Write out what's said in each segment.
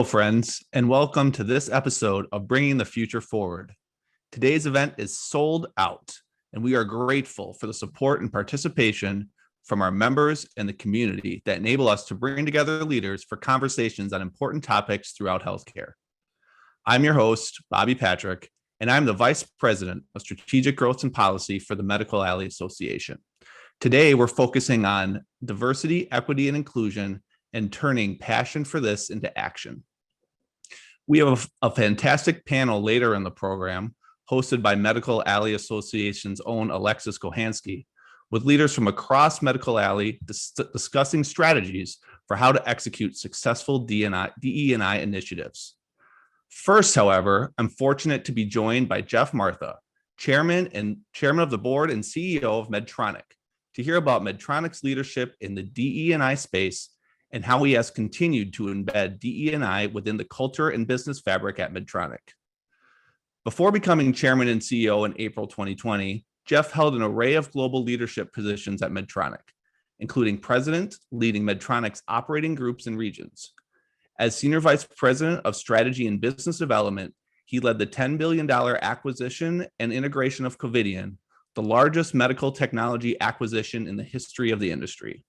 Hello, friends, and welcome to this episode of Bringing the Future Forward. Today's event is sold out, and we are grateful for the support and participation from our members and the community that enable us to bring together leaders for conversations on important topics throughout healthcare. I'm your host, Bobby Patrick, and I'm the Vice President of Strategic Growth and Policy for the Medical Alley Association. Today, we're focusing on diversity, equity, and inclusion, and turning passion for this into action. We have a fantastic panel later in the program, hosted by Medical Alley Association's own Alexis Kohansky, with leaders from across Medical Alley discussing strategies for how to execute successful DE&I initiatives. First, however, I'm fortunate to be joined by Jeff Martha, Chairman of the Board and CEO of Medtronic, to hear about Medtronic's leadership in the DE&I space and how he has continued to embed DE&I within the culture and business fabric at Medtronic. Before becoming chairman and CEO in April 2020, Jeff held an array of global leadership positions at Medtronic, including president, leading Medtronic's operating groups and regions. As senior vice president of strategy and business development, he led the $10 billion acquisition and integration of Covidien, the largest medical technology acquisition in the history of the industry.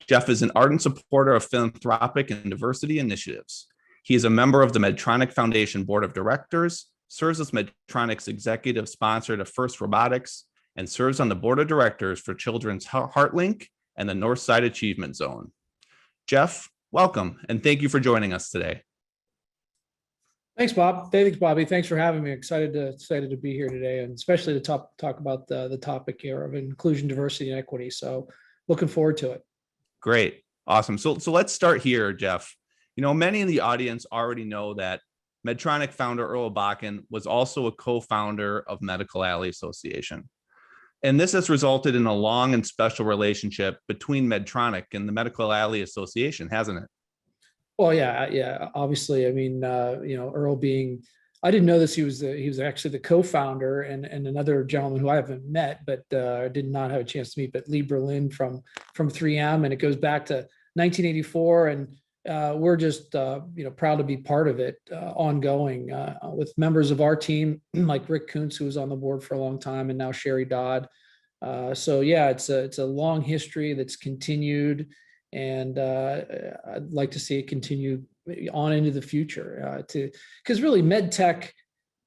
Jeff is an ardent supporter of philanthropic and diversity initiatives. He is a member of the Medtronic Foundation Board of Directors, serves as Medtronic's executive sponsor to First Robotics, and serves on the board of directors for Children's HeartLink and the Northside Achievement Zone. Jeff, welcome, and thank you for joining us today. Thanks, Bob. Thanks, Bobby. Thanks for having me. Excited to be here today, and especially to talk about the topic here of inclusion, diversity, and equity. So, looking forward to it. Great. Awesome. So let's start here, Jeff. You know, many in the audience already know that Medtronic founder Earl Bakken was also a co-founder of Medical Alley Association. And this has resulted in a long and special relationship between Medtronic and the Medical Alley Association, hasn't it? Well, yeah. Obviously, I mean, Earl being, I didn't know this. He was actually the co-founder, and another gentleman who I haven't met, but did not have a chance to meet, but Lee Berlin from 3M, and it goes back to 1984, and we're just proud to be part of it ongoing with members of our team like Rick Kuntz, who was on the board for a long time, and now Sherry Dodd. So yeah, it's a long history that's continued, and I'd like to see it continue on into the future because really med tech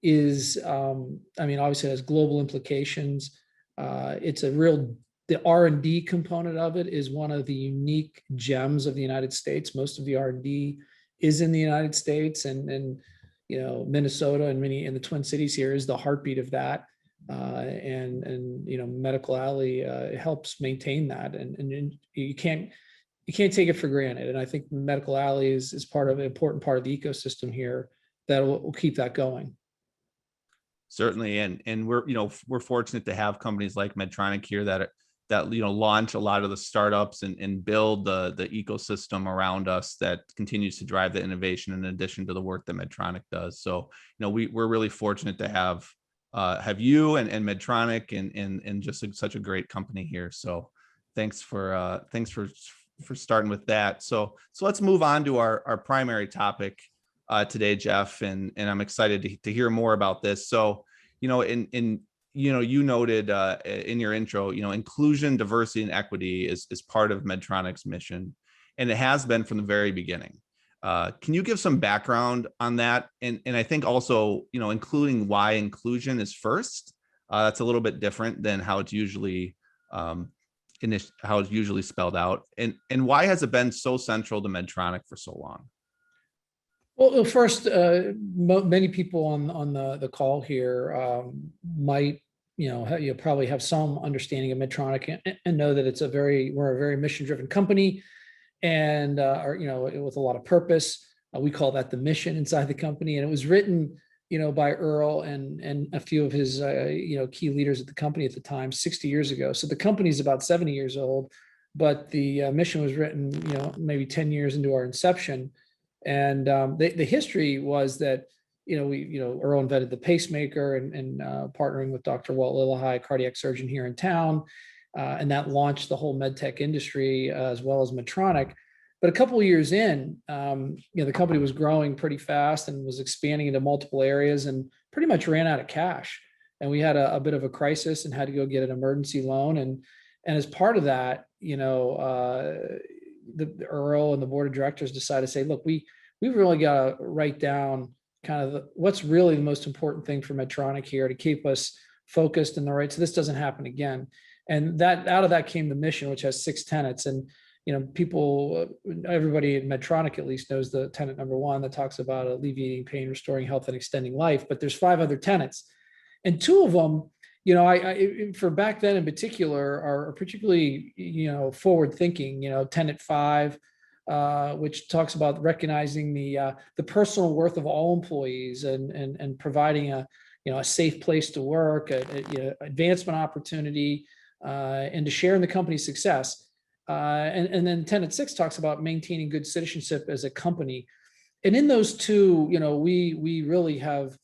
is, obviously it has global implications. It's the R&D component of it is one of the unique gems of the United States. Most of the R&D is in the United States, and Minnesota and the Twin Cities here is the heartbeat of that. And Medical Alley helps maintain that, and you can't take it for granted. And I think Medical Alley is part of an important part of the ecosystem here that will keep that going. Certainly, and we're fortunate to have companies like Medtronic here that launch a lot of the startups and build the ecosystem around us that continues to drive the innovation in addition to the work that Medtronic does. So we're really fortunate to have you and Medtronic and just such a great company here. So thanks for starting with that. So let's move on to our primary topic today, Jeff, and I'm excited to hear more about this. So you noted in your intro, inclusion, diversity, and equity is part of Medtronic's mission, and it has been from the very beginning. Can you give some background on that? And I think also, including why inclusion is first. That's a little bit different than how it's usually spelled out. And why has it been so central to Medtronic for so long? Well, first, many people on the call here might, you probably have some understanding of Medtronic and know that we're a very mission-driven company, and with a lot of purpose. We call that the mission inside the company, and it was written, by Earl and a few of his key leaders at the company at the time, 60 years ago. So the company's about 70 years old, but the mission was written, maybe 10 years into our inception. And the history was that, Earl invented the pacemaker and partnering with Dr. Walt Lillehei, a cardiac surgeon here in town. And that launched the whole med tech industry as well as Medtronic. But a couple of years in, the company was growing pretty fast and was expanding into multiple areas and pretty much ran out of cash. And we had a bit of a crisis and had to go get an emergency loan. And as part of that, the Earl and the board of directors decided to say, look, we've really got to write down kind of what's really the most important thing for Medtronic here to keep us focused and the right, so this doesn't happen again. And that out of that came the mission, which has 6 tenets. And people, everybody at Medtronic at least knows the tenet number 1 that talks about alleviating pain, restoring health, and extending life. But there's 5 other tenets, and 2 of them, I for back then in particular, are particularly forward thinking. Tenet 5, which talks about recognizing the personal worth of all employees and providing a safe place to work, advancement opportunity, and to share in the company's success. And then tenet 6 talks about maintaining good citizenship as a company. And in those 2, we really have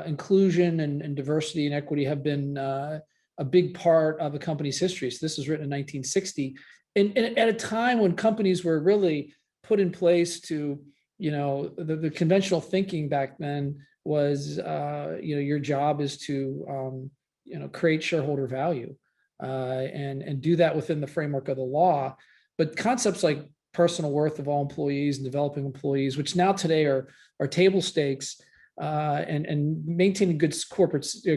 inclusion and diversity and equity have been a big part of the company's history. So this was written in 1960, and at a time when companies were really put in place to, the conventional thinking back then was, your job is to, create shareholder value. And do that within the framework of the law. But concepts like personal worth of all employees and developing employees, which now today are table stakes, and maintaining good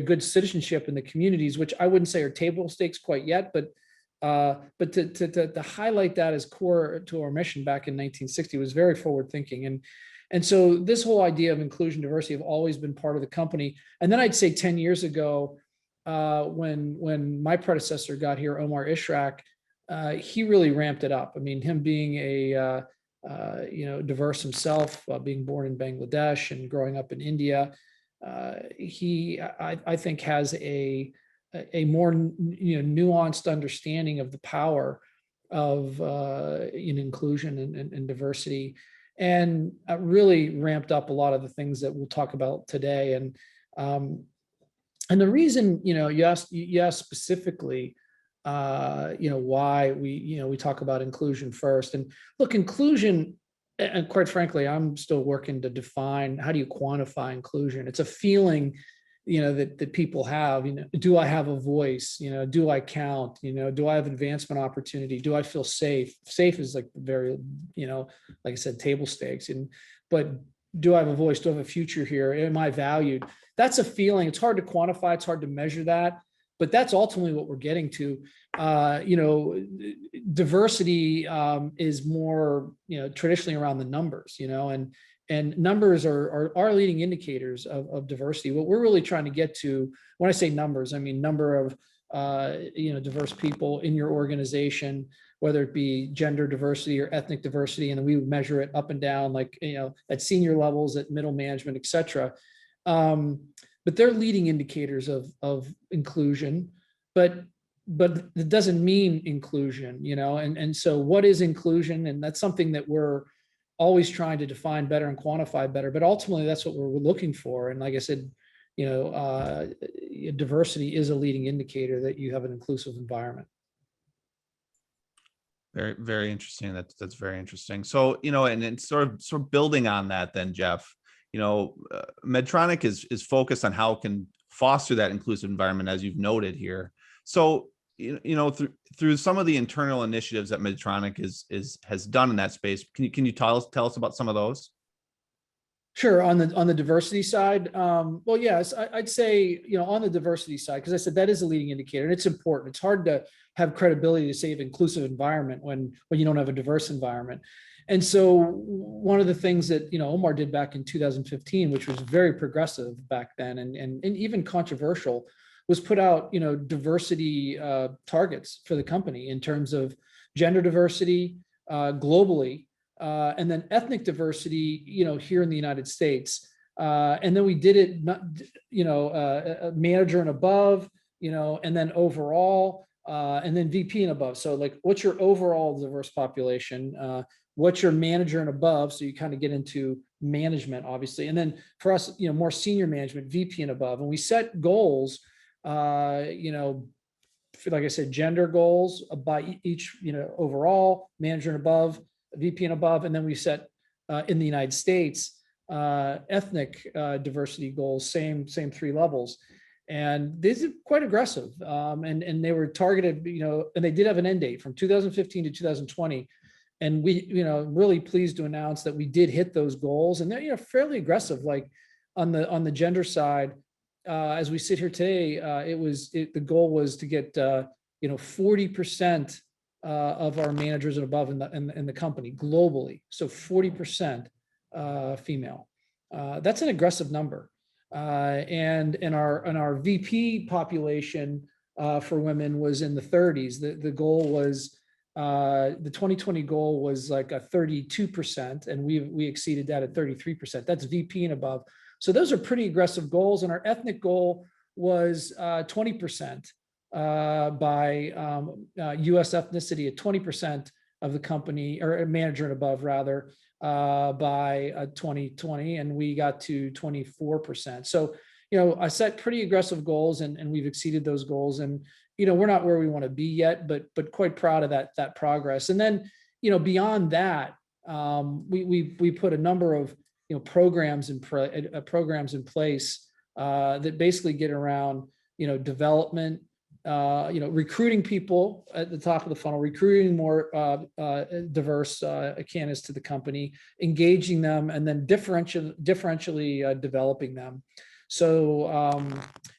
good citizenship in the communities, which I wouldn't say are table stakes quite yet, but to highlight that as core to our mission back in 1960 was very forward thinking. And so this whole idea of inclusion, diversity have always been part of the company. And then I'd say 10 years ago, when my predecessor got here, Omar Ishrak, he really ramped it up. I mean, him being a diverse himself, being born in Bangladesh and growing up in India, I think has a more nuanced understanding of the power of inclusion and diversity, and really ramped up a lot of the things that we'll talk about today. And the reason, you asked specifically, why we talk about inclusion first. And look, inclusion, and quite frankly, I'm still working to define, how do you quantify inclusion? It's a feeling, that people have. Do I have a voice? Do I count? Do I have advancement opportunity? Do I feel safe? Safe is like very, like I said, table stakes. But do I have a voice? Do I have a future here? Am I valued? That's a feeling. It's hard to quantify. It's hard to measure that, but that's ultimately what we're getting to. Diversity is more, traditionally around the numbers, and numbers are leading indicators of diversity. What we're really trying to get to, when I say numbers, I mean number of diverse people in your organization, whether it be gender diversity or ethnic diversity, and then we would measure it up and down, like at senior levels, at middle management, et cetera. But they're leading indicators of inclusion, but it doesn't mean inclusion, and so what is inclusion? And that's something that we're always trying to define better and quantify better, but ultimately that's what we're looking for. And like I said, diversity is a leading indicator that you have an inclusive environment. Very, very interesting. That's very interesting. So, and then sort of building on that then, Jeff, Medtronic is focused on how it can foster that inclusive environment, as you've noted here. So, through some of the internal initiatives that Medtronic has done in that space, can you tell us about some of those? Sure. On the diversity side, well, yes, I'd say, on the diversity side, because I said that is a leading indicator, and it's important. It's hard to have credibility to say an inclusive environment when you don't have a diverse environment. And so one of the things that, Omar did back in 2015, which was very progressive back then and even controversial, was put out, diversity targets for the company in terms of gender diversity globally, and then ethnic diversity, here in the United States. And then we did it, a manager and above, and then overall, and then VP and above. So like, what's your overall diverse population? What's your manager and above? So you kind of get into management, obviously. And then for us, more senior management, VP and above. And we set goals, like I said, gender goals by each, overall, manager and above, VP and above. And then we set in the United States ethnic diversity goals, same 3 levels. And these are quite aggressive. And they were targeted, and they did have an end date from 2015 to 2020. And we, really pleased to announce that we did hit those goals, and they're, fairly aggressive. Like on the gender side, as we sit here today, the goal was to get 40% of our managers and above in the company globally. So 40% female. That's an aggressive number. And in our VP population for women was in the 30s. The goal was the 2020 goal was like a 32%, and we exceeded that at 33%. That's VP and above. So those are pretty aggressive goals. And our ethnic goal was 20% by U.S. ethnicity, at 20% of the company, or manager and above rather, by 2020, and we got to 24%. So, I set pretty aggressive goals, and we've exceeded those goals. And, we're not where we want to be yet, but quite proud of that progress. And then, beyond that, we put a number of programs in place that basically get around development, recruiting people at the top of the funnel, recruiting more diverse candidates to the company, engaging them, and then differentially developing them. So,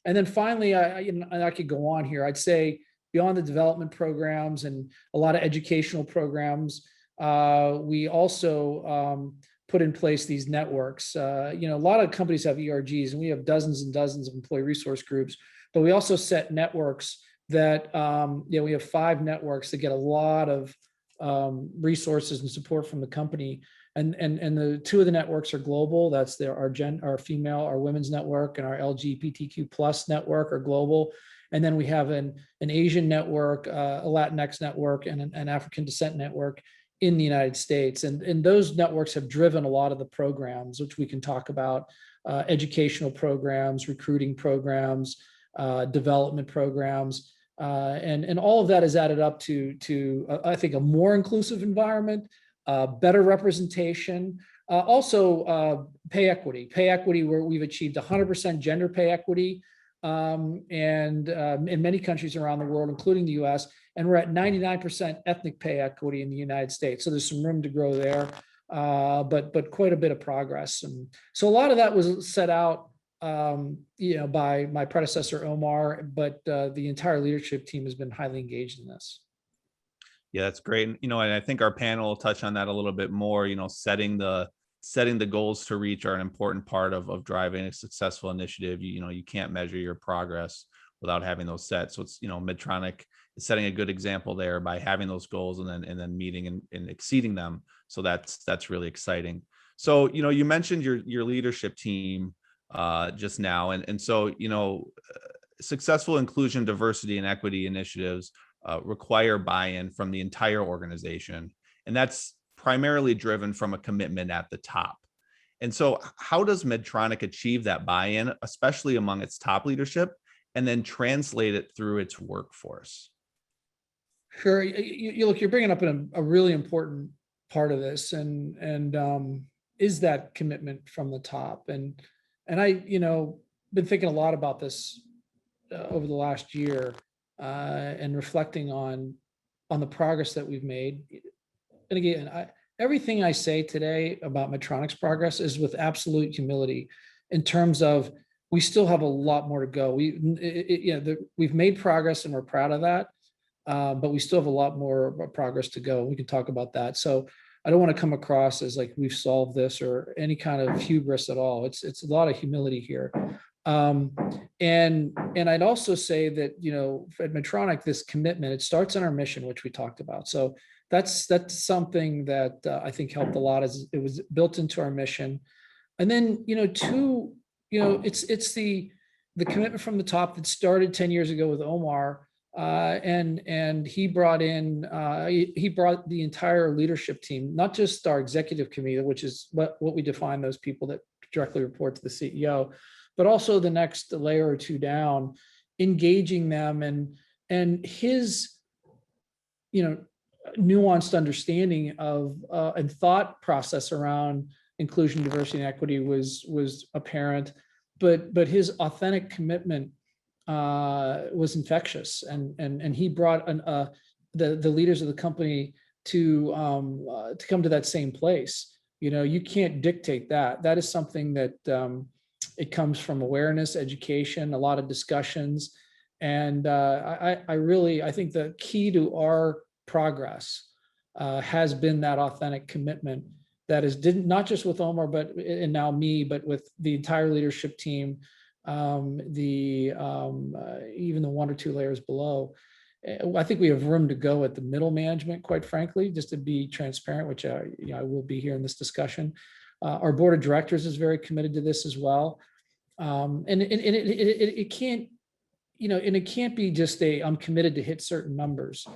and then finally, I could go on here. I'd say beyond the development programs and a lot of educational programs, we also put in place these networks. A lot of companies have ERGs, and we have dozens and dozens of employee resource groups. But we also set networks that, we have 5 networks that get a lot of resources and support from the company. And the 2 of the networks are global. That's our female, our women's network, and our LGBTQ plus network are global. And then we have an Asian network, a Latinx network, and an African descent network in the United States. And those networks have driven a lot of the programs, which we can talk about, educational programs, recruiting programs, development programs, and all of that has added up to I think a more inclusive environment, better representation, also pay equity where we've achieved 100% gender pay equity, and in many countries around the world, including the US, and we're at 99% ethnic pay equity in the United States. So there's some room to grow there, but quite a bit of progress. And so a lot of that was set out by my predecessor, Omar, but the entire leadership team has been highly engaged in this. Yeah, that's great. And I think our panel will touch on that a little bit more. Setting the goals to reach are an important part of driving a successful initiative. You can't measure your progress without having those set. So it's, Medtronic is setting a good example there by having those goals and then meeting and exceeding them. So that's really exciting. So, you mentioned your leadership team just now. And so, successful inclusion, diversity, and equity initiatives require buy-in from the entire organization. And that's primarily driven from a commitment at the top. And so how does Medtronic achieve that buy-in, especially among its top leadership, and then translate it through its workforce? Sure. You're bringing up a really important part of this, and is that commitment from the top. And I, been thinking a lot about this over the last year, and reflecting on the progress that we've made. And again, everything I say today about Medtronic's progress is with absolute humility, in terms of we still have a lot more to go. We've made progress, and we're proud of that, but we still have a lot more progress to go. We can talk about that. So I don't want to come across as like we've solved this or any kind of hubris at all. It's a lot of humility here. And I'd also say that, at Medtronic, this commitment, it starts in our mission, which we talked about. So that's something that I think helped a lot, as it was built into our mission. And then, two, it's the commitment from the top that started 10 years ago with Omar. And he brought the entire leadership team, not just our executive committee, which is what we define those people that directly report to the CEO, but also the next layer or 2 down, engaging them, and his, nuanced understanding of and thought process around inclusion, diversity, and equity was apparent, but his authentic commitment was infectious, and he brought the leaders of the company to come to that same place. You can't dictate that. That is something that it comes from awareness, education, a lot of discussions, and I think the key to our progress has been that authentic commitment that is not just with Omar, and now me, but with the entire leadership team, even the one or two layers below. I think we have room to go at the middle management, quite frankly, just to be transparent, which I will be here in this discussion. Our board of directors is very committed to this as well. And it can't, and it can't be just I'm committed to hit certain numbers.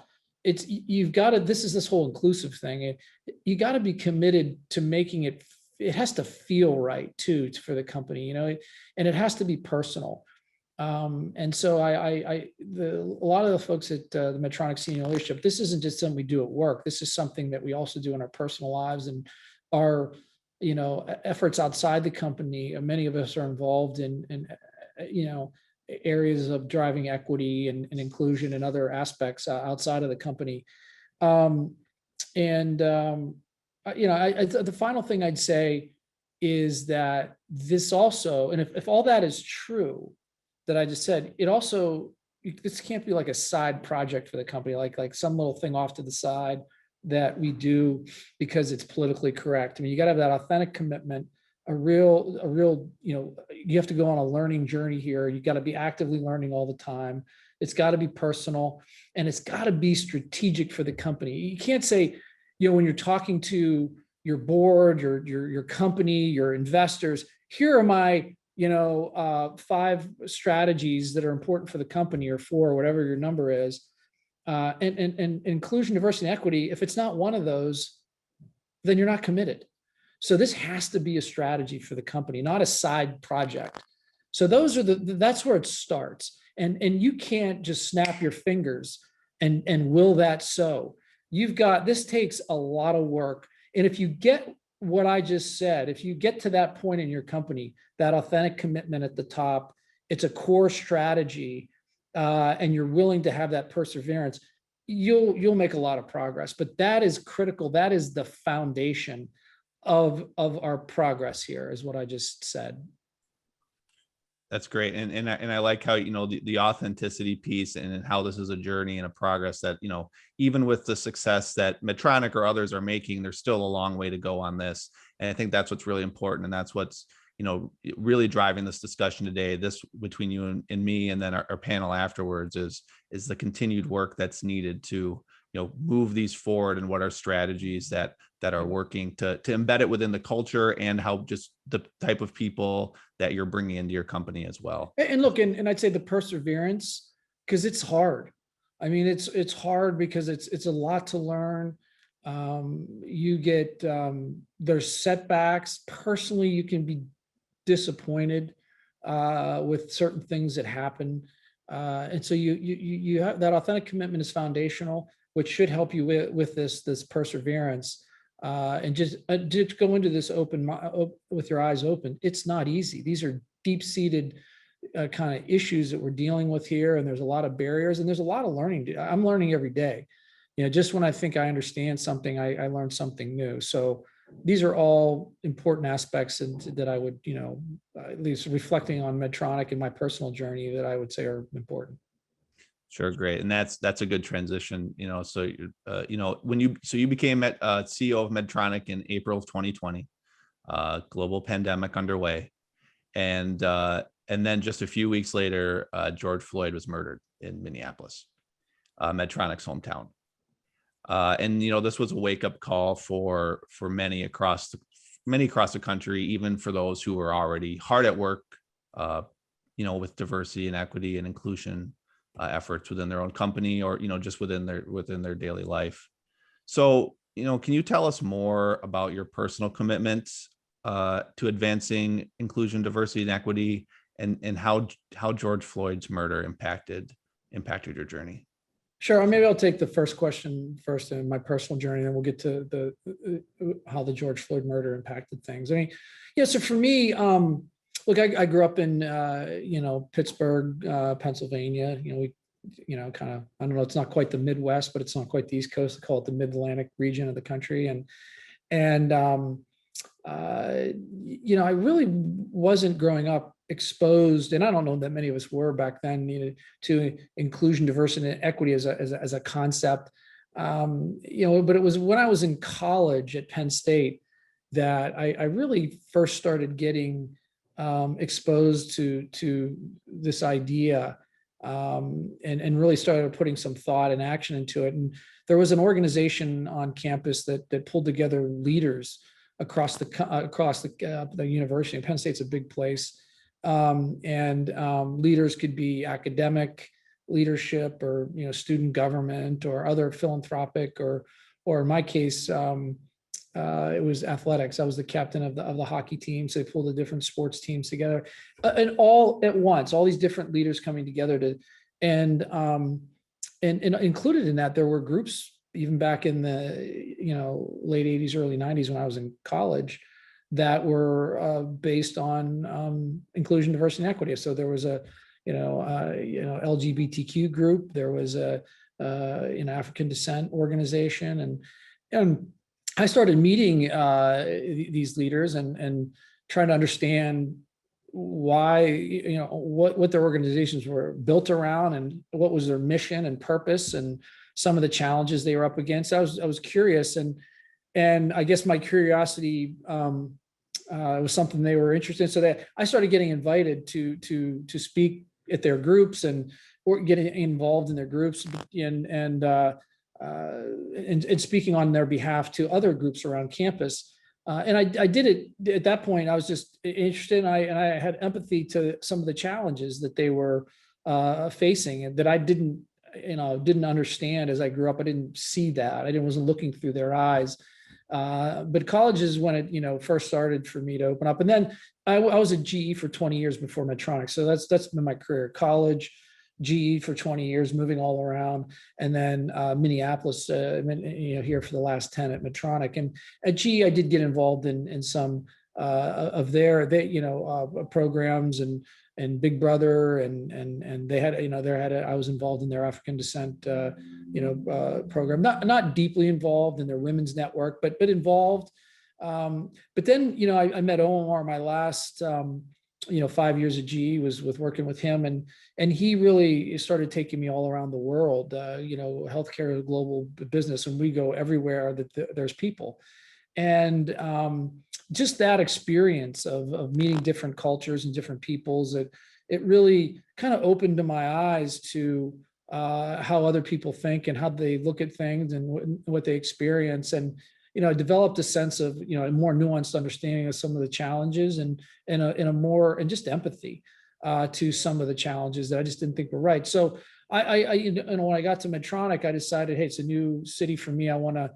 You've got to, this whole inclusive thing. You got to be committed to making it has to feel right too for the company, and it has to be personal. And so a lot of the folks at the Medtronics senior leadership, this isn't just something we do at work. This is something that we also do in our personal lives and our, efforts outside the company. Many of us are involved in areas of driving equity and inclusion and other aspects outside of the company. The final thing I'd say is that this also, and if all that is true that I just said, this can't be like a side project for the company, like some little thing off to the side that we do because it's politically correct. I mean, you got to have that authentic commitment, a real, you have to go on a learning journey here. You got to be actively learning all the time. It's got to be personal, and it's got to be strategic for the company. You can't say, when you're talking to your board, your company, your investors, here are my 5 strategies that are important for the company, or 4, whatever your number is. And inclusion, diversity, and equity, if it's not one of those, then you're not committed. So this has to be a strategy for the company, not a side project. So that's where it starts. And you can't just snap your fingers and will that so. This takes a lot of work. And if you get what I just said, if you get to that point in your company, that authentic commitment at the top, it's a core strategy, and you're willing to have that perseverance, you'll make a lot of progress. But that is critical. That is the foundation of our progress here, is what I just said. That's great. And I like how, the authenticity piece and how this is a journey and a progress that, even with the success that Medtronic or others are making, there's still a long way to go on this. And I think that's what's really important. And that's what's, really driving this discussion today, this between you and me, and then our panel afterwards is the continued work that's needed to, move these forward, and what are strategies that are working to embed it within the culture, and how just the type of people that you're bringing into your company as well. And look, and I'd say the perseverance, because it's hard. I mean, it's hard because it's a lot to learn. You get there's setbacks. Personally, you can be disappointed with certain things that happen, and so you have that authentic commitment is foundational, which should help you with this perseverance, and just go into this with your eyes open. It's not easy. These are deep-seated kind of issues that we're dealing with here, and there's a lot of barriers, and there's a lot of learning. I'm learning every day. Just when I think I understand something, I learn something new. So these are all important aspects that I would, at least reflecting on Medtronic and my personal journey, that I would say are important. Sure, great, and that's a good transition. So when you became CEO of Medtronic in April of 2020, global pandemic underway, and then just a few weeks later, George Floyd was murdered in Minneapolis, Medtronic's hometown. And this was a wake-up call for many across the country, even for those who were already hard at work, with diversity and equity and inclusion efforts within their own company, or just within their daily life. So can you tell us more about your personal commitments to advancing inclusion, diversity, and equity, and how George Floyd's murder impacted your journey? Sure. Maybe I'll take the first question first in my personal journey, and we'll get to how the George Floyd murder impacted things. I mean, yeah. So for me, look, I grew up in Pittsburgh, Pennsylvania. We, kind of, I don't know, it's not quite the Midwest, but it's not quite the East Coast. They call it the Mid-Atlantic region of the country, and I really wasn't growing up exposed, and I don't know that many of us were back then, to inclusion, diversity, and equity as a concept. But it was when I was in college at Penn State that I really first started getting exposed to this idea, and really started putting some thought and action into it. And there was an organization on campus that pulled together leaders across the university. Penn State's a big place, and leaders could be academic leadership, or student government, or other philanthropic, or in my case, it was athletics. I was the captain of the hockey team, so they pulled the different sports teams together, and all at once, all these different leaders coming together and included in that, there were groups even back in the late 80s, early 90s, when I was in college, that were based on inclusion, diversity, and equity. So there was a LGBTQ group, there was an African descent organization, and I started meeting these leaders and trying to understand why, what their organizations were built around, and what was their mission and purpose, and some of the challenges they were up against. I was curious, and I guess my curiosity was something they were interested in. So I started getting invited to speak at their groups, or getting involved in their groups, and speaking on their behalf to other groups around campus. And I did it at that point. I was just interested, and I had empathy to some of the challenges that they were facing, and that I didn't understand as I grew up. I didn't see that. I wasn't looking through their eyes. But college is when it first started for me to open up. And then I was at GE for 20 years before Medtronics. So that's been my career: college, GE for 20 years, moving all around, and then Minneapolis, here for the last 10 at Medtronic. And at GE, I did get involved in some of their programs, and Big Brother, and they had I was involved in their African descent program, not deeply involved in their women's network, but involved. But then I met Omar my last 5 years at GE was with working with him, and he really started taking me all around the world. Healthcare is a global business, and we go everywhere that there's people, and just that experience of meeting different cultures and different peoples, it really kind of opened my eyes to how other people think and how they look at things and what they experience. And I developed a sense of a more nuanced understanding of some of the challenges, and just empathy to some of the challenges that I just didn't think were right. So when I got to Medtronic, I decided, hey, it's a new city for me. I want to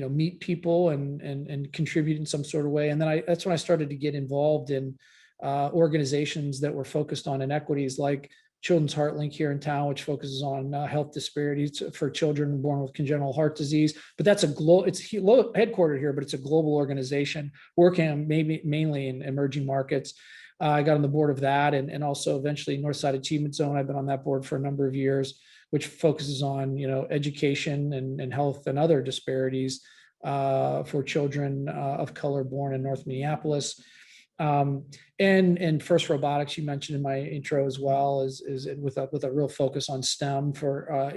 meet people and contribute in some sort of way. And then that's when I started to get involved in organizations that were focused on inequities, like Children's Heart Link here in town, which focuses on health disparities for children born with congenital heart disease. But that's it's headquartered here, but it's a global organization working on mainly in emerging markets. I got on the board of that, and also eventually Northside Achievement Zone. I've been on that board for a number of years, which focuses on education and health and other disparities for children of color born in North Minneapolis. And First Robotics, you mentioned in my intro as well, is with a real focus on STEM for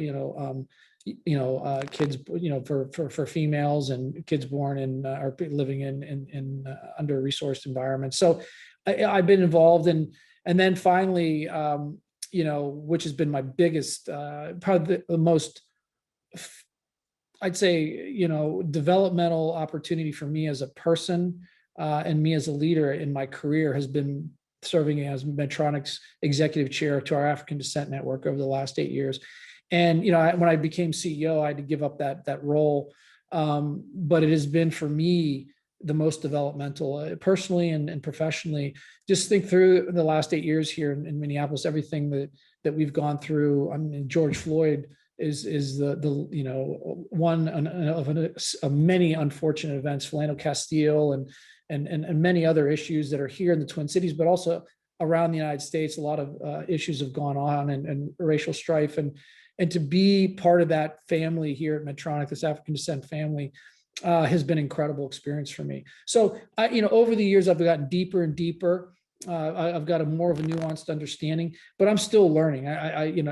kids, for females and kids born in or living in under-resourced environments. So I've been involved in, and then finally, which has been my biggest, probably the most, I'd say, developmental opportunity for me as a person and me as a leader in my career, has been serving as Medtronic's executive chair to our African Descent Network over the last 8 years. And when I became CEO, I had to give up that role, but it has been for me the most developmental, personally and professionally. Just think through the last 8 years here in Minneapolis, everything that we've gone through. I mean, George Floyd is the one of many unfortunate events, Philando Castile and many other issues that are here in the Twin Cities, but also around the United States. A lot of issues have gone on and racial strife, and to be part of that family here at Medtronic, this African descent family, has been an incredible experience for me. So, over the years, I've gotten deeper and deeper. I've got more of a nuanced understanding, but I'm still learning.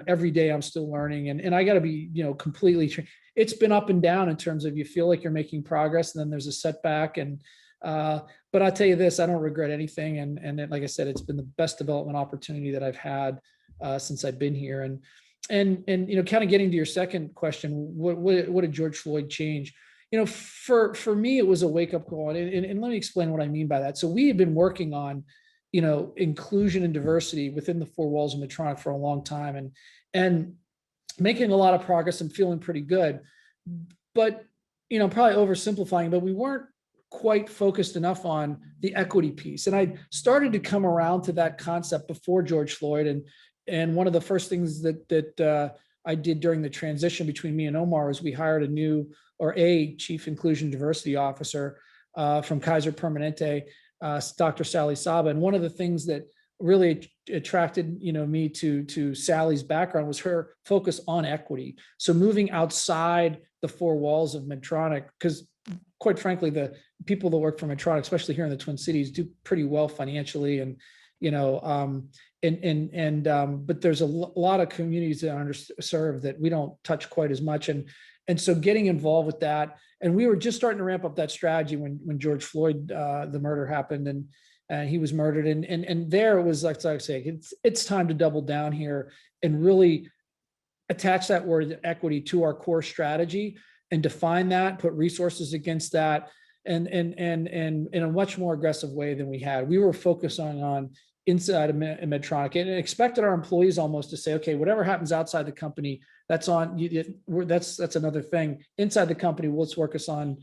Every day I'm still learning, and I got to be, completely. It's been up and down in terms of you feel like you're making progress, and then there's a setback. But I'll tell you this: I don't regret anything, and like I said, it's been the best development opportunity that I've had since I've been here. And kind of getting to your second question, what did George Floyd change? For me, it was a wake up call, and let me explain what I mean by that. So we have been working on, inclusion and diversity within the four walls of Medtronic for a long time, and making a lot of progress and feeling pretty good. But, probably oversimplifying, but we weren't quite focused enough on the equity piece. And I started to come around to that concept before George Floyd. And one of the first things that I did during the transition between me and Omar is we hired a chief inclusion diversity officer from Kaiser Permanente, Dr. Sally Saba. And one of the things that really attracted me to Sally's background was her focus on equity. So moving outside the four walls of Medtronic, because quite frankly, the people that work for Medtronic, especially here in the Twin Cities, do pretty well financially, and but there's a lot of communities that are underserved that we don't touch quite as much, and so getting involved with that. And we were just starting to ramp up that strategy when George Floyd, the murder happened, and he was murdered, and there it was like I say, it's time to double down here and really attach that word equity to our core strategy and define that, put resources against that, and in a much more aggressive way than we had. We were focusing on inside of Medtronic, and expected our employees almost to say, okay, whatever happens outside the company, that's on you. That's another thing. Inside the company, let's focus on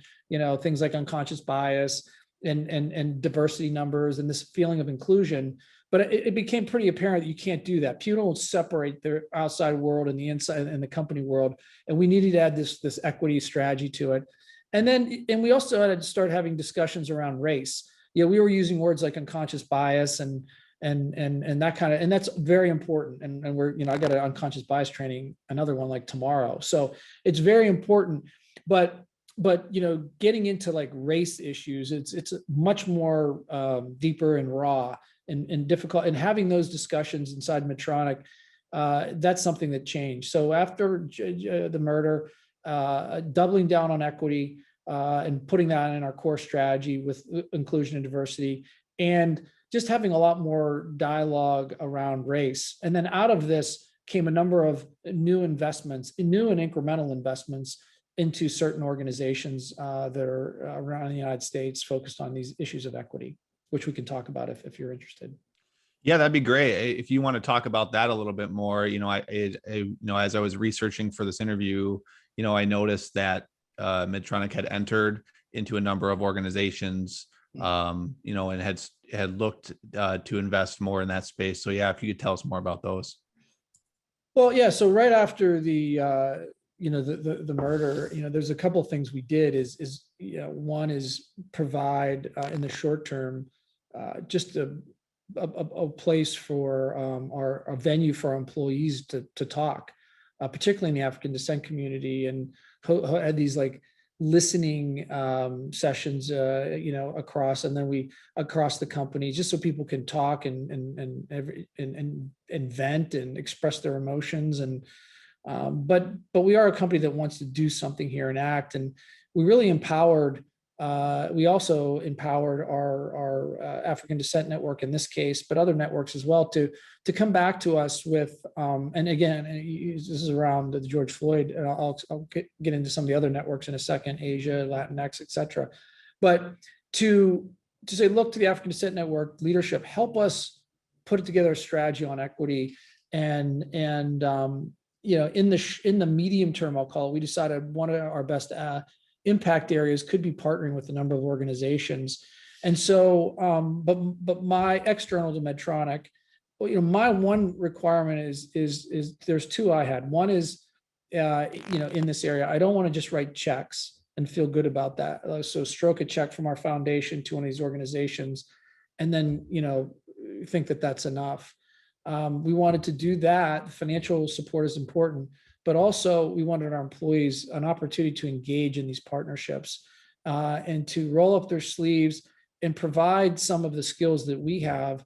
things like unconscious bias and diversity numbers and this feeling of inclusion. But it became pretty apparent that you can't do that. People don't separate their outside world and the inside and the company world. And we needed to add this equity strategy to it. And we also had to start having discussions around race. We were using words like unconscious bias and that kind of, and that's very important. And we're, I got an unconscious bias training, another one like tomorrow. So it's very important, but getting into like race issues, it's much more deeper and raw and difficult, and having those discussions inside Medtronic, that's something that changed. So after the murder, doubling down on equity and putting that in our core strategy with inclusion and diversity, and just having a lot more dialogue around race. And then out of this came a number of new investments, new and incremental investments into certain organizations that are around the United States focused on these issues of equity, which we can talk about if you're interested. Yeah, that'd be great. If you want to talk about that a little bit more, as I was researching for this interview, I noticed that Medtronic had entered into a number of organizations, and had looked to invest more in that space. So yeah, if you could tell us more about those. Well, yeah. So right after the murder, there's a couple of things we did. One is provide in the short term just a place for a venue for our employees to talk, particularly in the African descent community, and had these like listening sessions, across the company, just so people can talk and vent and express their emotions. And but we are a company that wants to do something here and act, and we really empowered. We also empowered our African descent network in this case, but other networks as well, to come back to us with, and again, this is around the George Floyd, and I'll get into some of the other networks in a second, Asia, Latinx, et cetera. But to say, look to the African descent network leadership, help us put together a strategy on equity, and in the medium term, I'll call it, we decided one of our best impact areas could be partnering with a number of organizations. And so, but my external to Medtronic, my one requirement is there's two I had. One is in this area. I don't want to just write checks and feel good about that. So stroke a check from our foundation to one of these organizations, and then, think that that's enough. We wanted to do that. Financial support is important, but also we wanted our employees an opportunity to engage in these partnerships, and to roll up their sleeves and provide some of the skills that we have,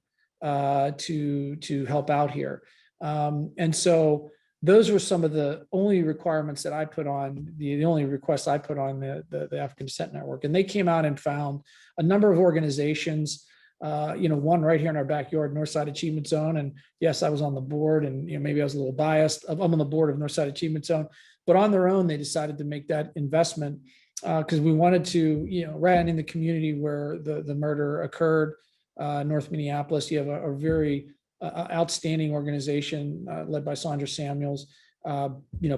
to help out here. And so those were some of the only requirements that I put on, the only requests I put on the African Descent Network. And they came out and found a number of organizations, one right here in our backyard, Northside Achievement Zone. And yes, I was on the board, and maybe I was a little biased. I'm on the board of Northside Achievement Zone, but on their own, they decided to make that investment, because we wanted to, right in the community where the murder occurred, North Minneapolis. You have a very outstanding organization led by Sandra Samuels,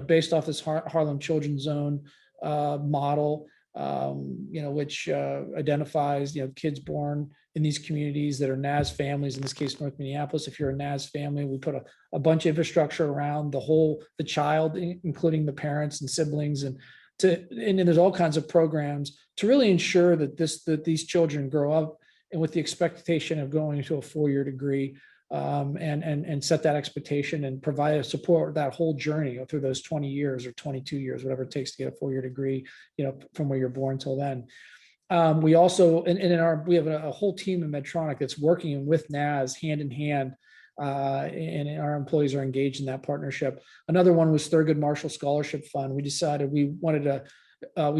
based off this Harlem Children's Zone model, which identifies, kids born in these communities that are NAS families, in this case, North Minneapolis. If you're a NAS family, we put a bunch of infrastructure around the child, including the parents and siblings, and there's all kinds of programs to really ensure that these children grow up and with the expectation of going to a 4-year degree, and set that expectation and provide support that whole journey through those 20 years or 22 years, whatever it takes to get a 4-year degree, from where you're born till then. We also, we have a whole team in Medtronic that's working with NAS hand in hand, and our employees are engaged in that partnership. Another one was Thurgood Marshall Scholarship Fund. We decided we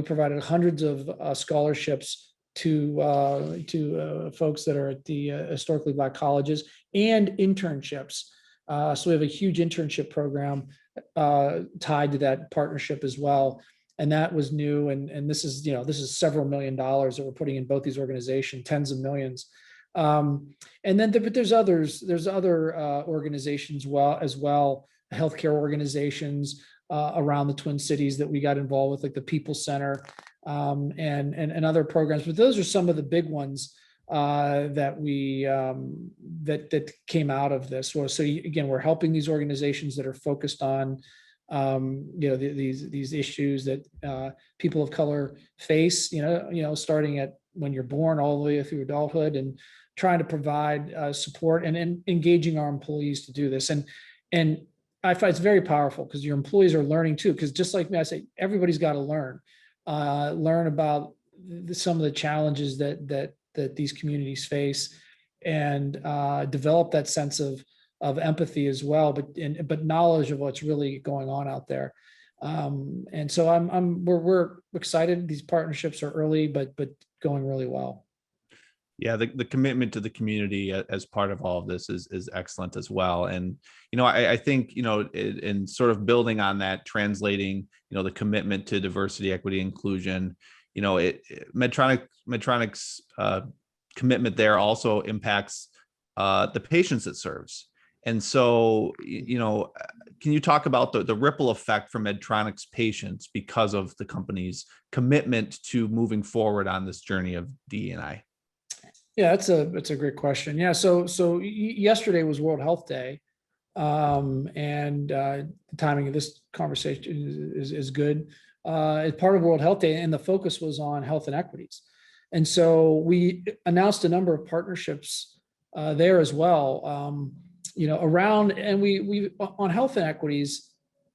provided hundreds of scholarships to folks that are at the historically Black colleges, and internships. So we have a huge internship program tied to that partnership as well. And that was new. And this is several $1 million that we're putting in both these organizations, tens of millions. And then, but there's other organizations as well, healthcare organizations around the Twin Cities that we got involved with, like the People Center, and other programs. But those are some of the big ones that we that came out of this. So again, we're helping these organizations that are focused on these issues that people of color face, starting at when you're born all the way through adulthood, and trying to provide support and engaging our employees to do this. And I find it's very powerful because your employees are learning too. Because just like me, I say everybody's got to learn about some of the challenges that these communities face, and develop that sense of empathy as well, but knowledge of what's really going on out there. And so we're excited. These partnerships are early, but going really well. Yeah, the commitment to the community as part of all of this is excellent as well. And, I think, in sort of building on that, translating, the commitment to diversity, equity, inclusion, Medtronic's commitment there also impacts the patients it serves. And so, can you talk about the ripple effect for Medtronic's patients because of the company's commitment to moving forward on this journey of DE&I? Yeah, that's a great question. Yeah, so yesterday was World Health Day, and the timing of this conversation is good. It's part of World Health Day, and the focus was on health and equities. And so we announced a number of partnerships there as well. Around, and we on health and equities,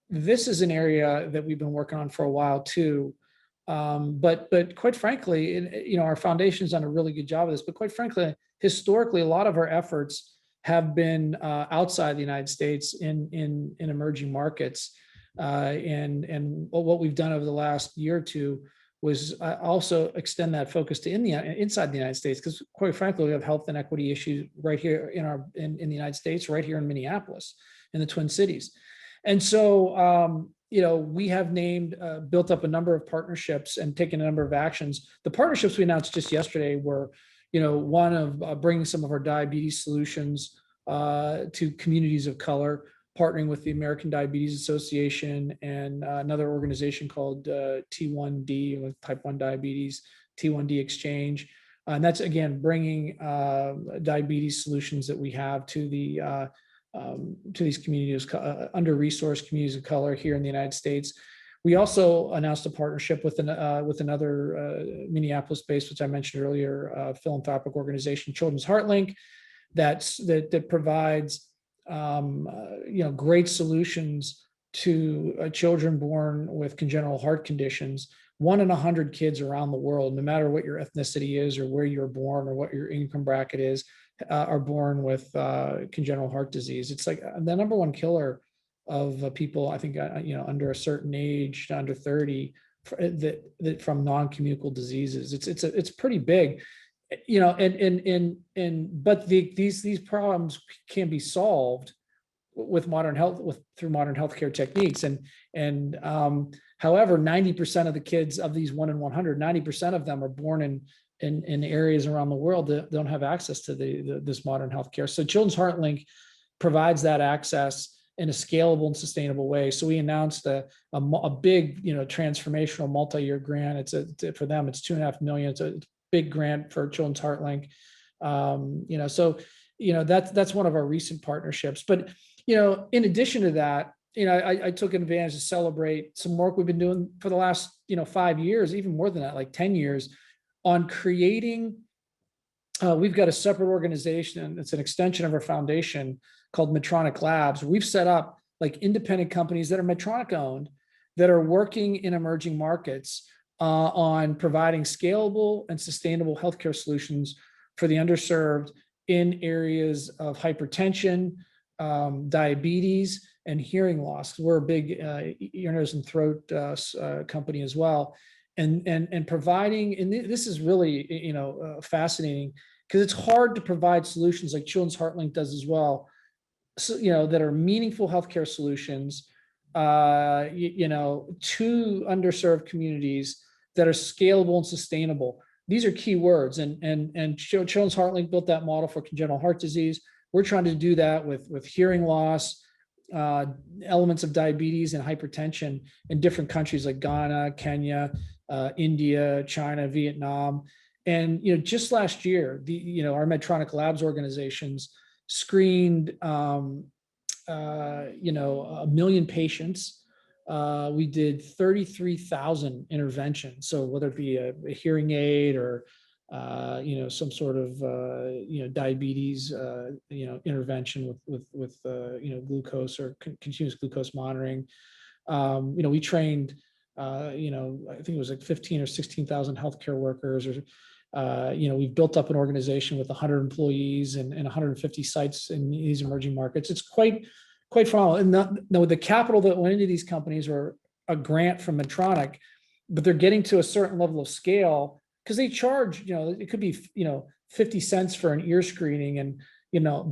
this is an area that we've been working on for a while too. But quite frankly, our foundation's done a really good job of this. But quite frankly, historically, a lot of our efforts have been outside the United States in emerging markets. And what we've done over the last year or two was also extend that focus to inside the United States, because quite frankly, we have health and equity issues right here in the United States, right here in Minneapolis, in the Twin Cities. And so, we have built up a number of partnerships and taken a number of actions. The partnerships we announced just yesterday were, one of bringing some of our diabetes solutions to communities of color, partnering with the American Diabetes Association and another organization called T1D, with type 1 diabetes, T1D Exchange. And that's, again, bringing diabetes solutions that we have to the to these communities, under-resourced communities of color here in the United States. We also announced a partnership with another Minneapolis-based, which I mentioned earlier, philanthropic organization, Children's Heartlink, that provides great solutions to children born with congenital heart conditions. 1 in 100 kids around the world, no matter what your ethnicity is or where you're born or what your income bracket is, are born with congenital heart disease. It's like the number one killer of people, I think, under a certain age, under 30, that from non-communicable diseases. It's pretty big, but these problems can be solved with through modern healthcare techniques. However, 90% of the kids of these 1 in 100, 90% of them are born in areas around the world that don't have access to this modern healthcare. So Children's Heartlink provides that access in a scalable and sustainable way. So we announced a big, transformational multi-year grant. For them, it's $2.5 million. It's a big grant for Children's Heartlink. That's one of our recent partnerships. But in addition to that, I took advantage to celebrate some work we've been doing for the last 5 years, even more than that, like 10 years, on creating. We've got a separate organization. It's an extension of our foundation called Medtronic Labs. We've set up like independent companies that are Medtronic owned, that are working in emerging markets on providing scalable and sustainable healthcare solutions for the underserved in areas of hypertension, diabetes, and hearing loss. We're a big ear, nose, and throat company as well, and providing. And this is really fascinating, because it's hard to provide solutions like Children's Heartlink does as well. So that are meaningful healthcare solutions, to underserved communities that are scalable and sustainable. These are key words, and Children's Heartlink built that model for congenital heart disease. We're trying to do that with hearing loss, elements of diabetes and hypertension in different countries like Ghana, Kenya, India, China, Vietnam. And just last year, our Medtronic Labs organizations screened 1 million patients. We did 33,000 interventions. So whether it be a hearing aid or some sort of diabetes intervention with glucose or continuous glucose monitoring. We trained I think it was like 15 or 16,000 healthcare workers. We've built up an organization with 100 employees and 150 sites in these emerging markets. It's quite phenomenal. And the capital that went into these companies or a grant from Medtronic, but they're getting to a certain level of scale, because they charge, it could be 50 cents for an ear screening, and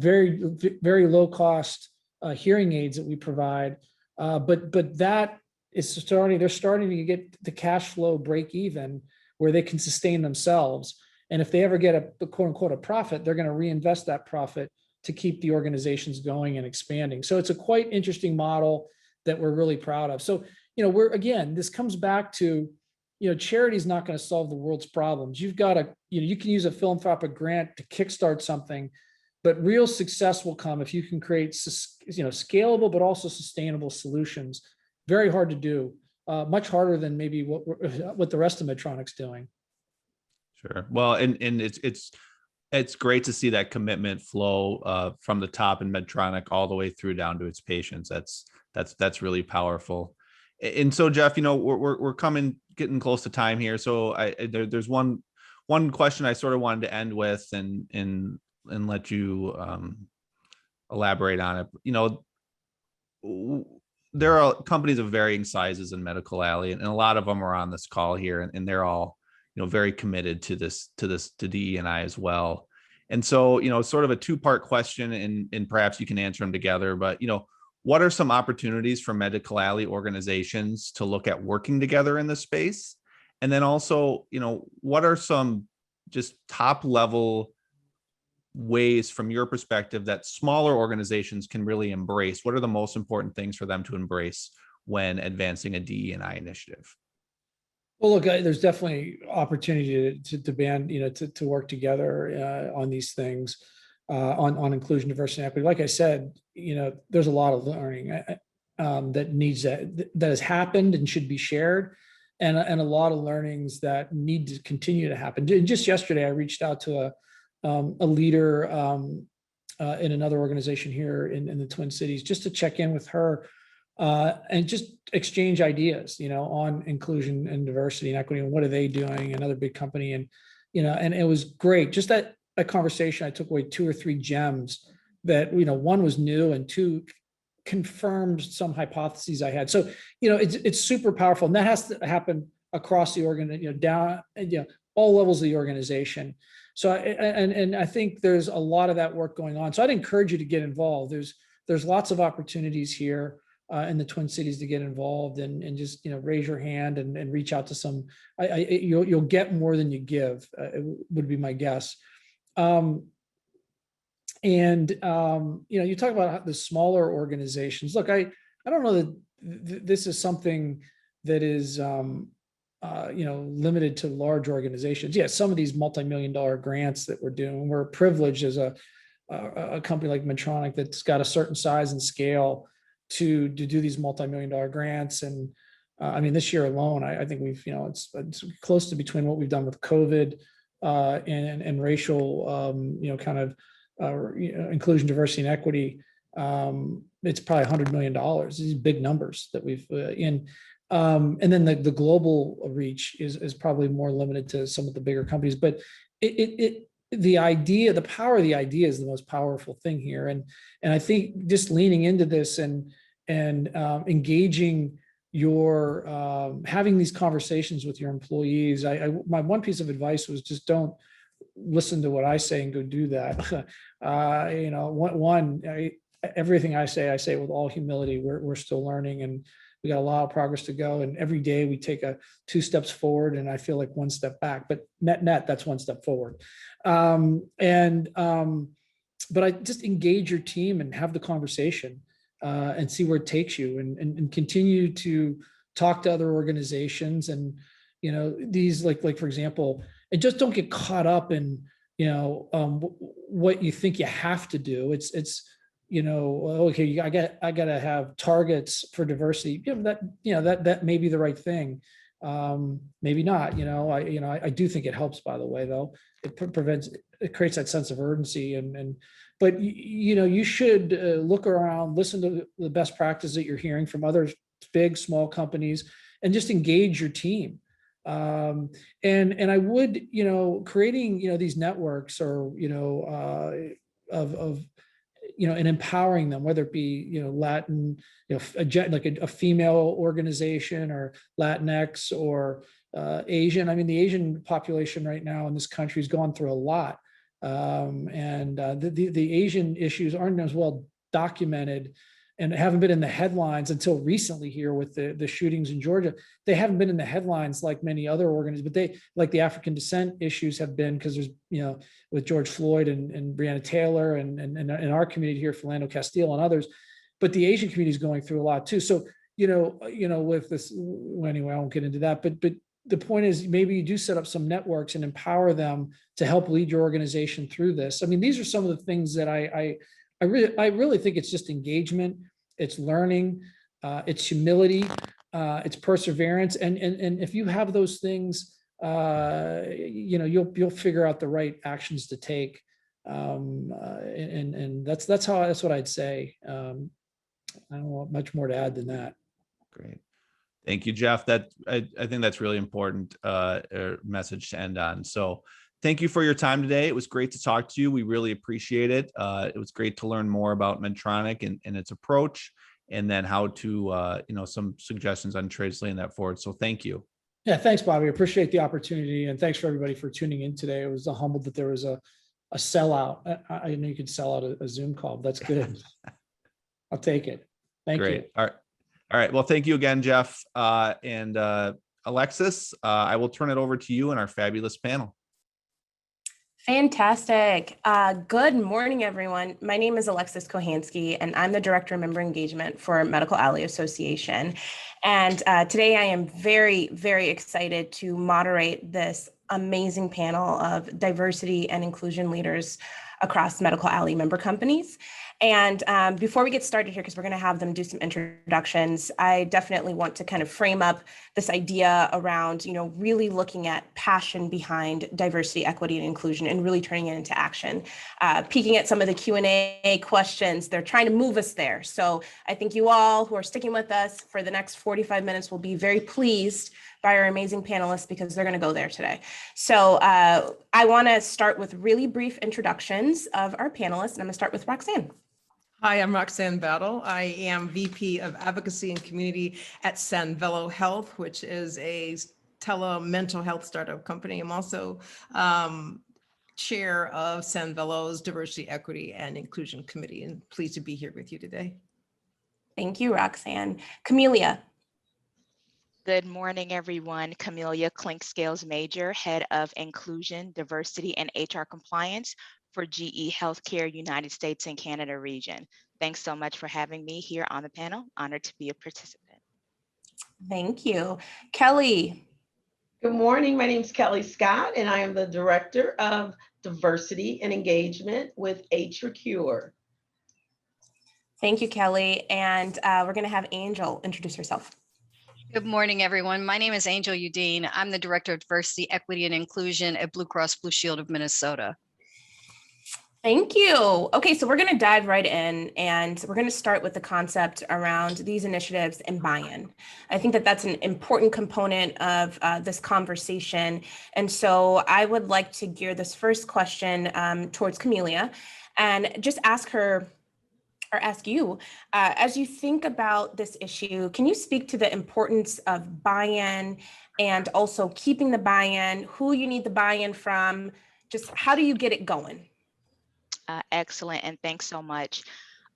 very, very low cost hearing aids that we provide. But that is they're starting to get the cash flow break even, where they can sustain themselves. And if they ever get a quote unquote a profit, they're going to reinvest that profit to keep the organizations going and expanding. So it's a quite interesting model that we're really proud of. So, this comes back to, charity is not going to solve the world's problems. You've got to, you can use a philanthropic grant to kickstart something, but real success will come if you can create, scalable, but also sustainable solutions. Very hard to do. Much harder than maybe what the rest of Medtronic's doing. Sure. Well, and it's great to see that commitment flow from the top in Medtronic all the way through down to its patients. That's really powerful. And so, Jeff, we're getting close to time here. So there's one question I sort of wanted to end with and let you elaborate on it. There are companies of varying sizes in Medical Alley, and a lot of them are on this call here, and they're all, very committed to DE&I as well. And so, sort of a two-part question, and perhaps you can answer them together, but, what are some opportunities for Medical Alley organizations to look at working together in this space? And then also, what are some just top level ways from your perspective that smaller organizations can really embrace? What are the most important things for them to embrace when advancing a DE&I initiative? Well, look, there's definitely opportunity to band, to work together on these things. on inclusion, diversity, and equity. Like I said, there's a lot of learning that has happened and should be shared, and a lot of learnings that need to continue to happen. Just yesterday, I reached out to a leader in another organization here in the Twin Cities, just to check in with her and just exchange ideas, on inclusion and diversity and equity, and what are they doing, another big company. And, and it was great. Just that conversation, I took away 2 or 3 gems that, one was new, and 2 confirmed some hypotheses I had. So, it's super powerful, and that has to happen across the organization, down, all levels of the organization. So, I think there's a lot of that work going on. So I'd encourage you to get involved. There's lots of opportunities here in the Twin Cities to get involved, and just, raise your hand and reach out to some. You'll get more than you give, would be my guess. You talk about the smaller organizations. Look, I don't know that this is something that is limited to large organizations. Yeah, some of these multi-million-dollar grants that we're doing, we're privileged as a company like Medtronic that's got a certain size and scale to do these multi-million-dollar grants. And this year alone, I think we've, it's close to between what we've done with COVID and racial, kind of inclusion, diversity, and equity. It's probably $100 million. These big numbers that we've and then the global reach is probably more limited to some of the bigger companies. But the idea, the power of the idea is the most powerful thing here. And I think just leaning into this and engaging your having these conversations with your employees. My one piece of advice was just don't listen to what I say and go do that. Everything I say with all humility. We're still learning, and we got a lot of progress to go. And every day we take 2 steps forward, and I feel like 1 step back. But net, that's 1 step forward. But I just engage your team and have the conversation and see where it takes you, and continue to talk to other organizations, and these like for example, and just don't get caught up in what you think you have to do. It's okay, I got to have targets for diversity. That may be the right thing. Maybe not. I do think it helps. By the way, though, it creates that sense of urgency, but you should look around, listen to the best practices that you're hearing from other big, small companies, and just engage your team. And I would, creating, these networks, or, and empowering them, whether it be, Latin, like a female organization, or Latinx, or Asian. The Asian population right now in this country has gone through a lot. The Asian issues aren't as well documented, and haven't been in the headlines until recently here with the shootings in Georgia. They haven't been in the headlines like many other organizations, but they, like the African descent issues, have been, because there's, with George Floyd and Breonna Taylor, and in our community here, Philando Castile and others. But the Asian community is going through a lot too. So, with this, anyway, I won't get into that, but the point is, maybe you do set up some networks and empower them to help lead your organization through this. These are some of the things that I really think it's just engagement, it's learning, it's humility, it's perseverance, and if you have those things, you'll figure out the right actions to take, and that's what I'd say. I don't want much more to add than that. Great. Thank you, Jeff. I think that's really important message to end on. So thank you for your time today. It was great to talk to you. We really appreciate it. It was great to learn more about Medtronic and its approach, and then how to, some suggestions on translating that forward. So thank you. Yeah, thanks, Bobby. I appreciate the opportunity, and thanks for everybody for tuning in today. I was humbled that there was a sellout. I know you could sell out a Zoom call, but that's good. I'll take it. Thank you. All right. Well, thank you again, Jeff. And Alexis, I will turn it over to you and our fabulous panel. Fantastic. Good morning, everyone. My name is Alexis Kohansky, and I'm the Director of Member Engagement for Medical Alley Association. And today I am very, very excited to moderate this amazing panel of diversity and inclusion leaders across Medical Alley member companies. And before we get started here, because we're going to have them do some introductions, I definitely want to kind of frame up this idea around, really looking at passion behind diversity, equity, and inclusion, and really turning it into action. Peeking at some of the Q&A questions, they're trying to move us there. So I think you all who are sticking with us for the next 45 minutes will be very pleased by our amazing panelists because they're going to go there today. So I want to start with really brief introductions of our panelists, and I'm going to start with Roxanne. Hi, I'm Roxanne Battle. I am VP of Advocacy and Community at Sanvello Health, which is a tele-mental health startup company. I'm also chair of Sanvello's Diversity, Equity, and Inclusion Committee, and pleased to be here with you today. Thank you, Roxanne. Camelia. Good morning, everyone. Camelia Clink-Scales Major, Head of Inclusion, Diversity, and HR Compliance for GE Healthcare United States and Canada region. Thanks so much for having me here on the panel. Honored to be a participant. Thank you. Kelly. Good morning. My name is Kelly Scott, and I am the Director of Diversity and Engagement with AtriCure. Thank you, Kelly. And we're going to have Angel introduce herself. Good morning, everyone. My name is Angel Udine. I'm the Director of Diversity, Equity, and Inclusion at Blue Cross Blue Shield of Minnesota. Thank you. Okay, so we're going to dive right in, and we're going to start with the concept around these initiatives and buy-in. I think that that's an important component of this conversation. And so I would like to gear this first question towards Camelia and just ask her, or ask you, as you think about this issue, can you speak to the importance of buy-in and also keeping the buy-in, who you need the buy-in from, just how do you get it going? Excellent, and thanks so much.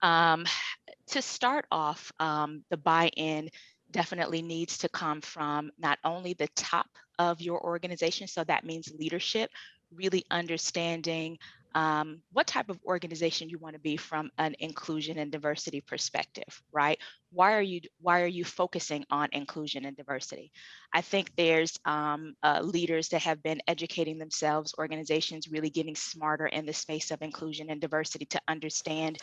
To start off, the buy-in definitely needs to come from not only the top of your organization, so that means leadership, really understanding what type of organization you want to be from an inclusion and diversity perspective, right? Why are you focusing on inclusion and diversity? I think there's leaders that have been educating themselves, organizations really getting smarter in the space of inclusion and diversity to understand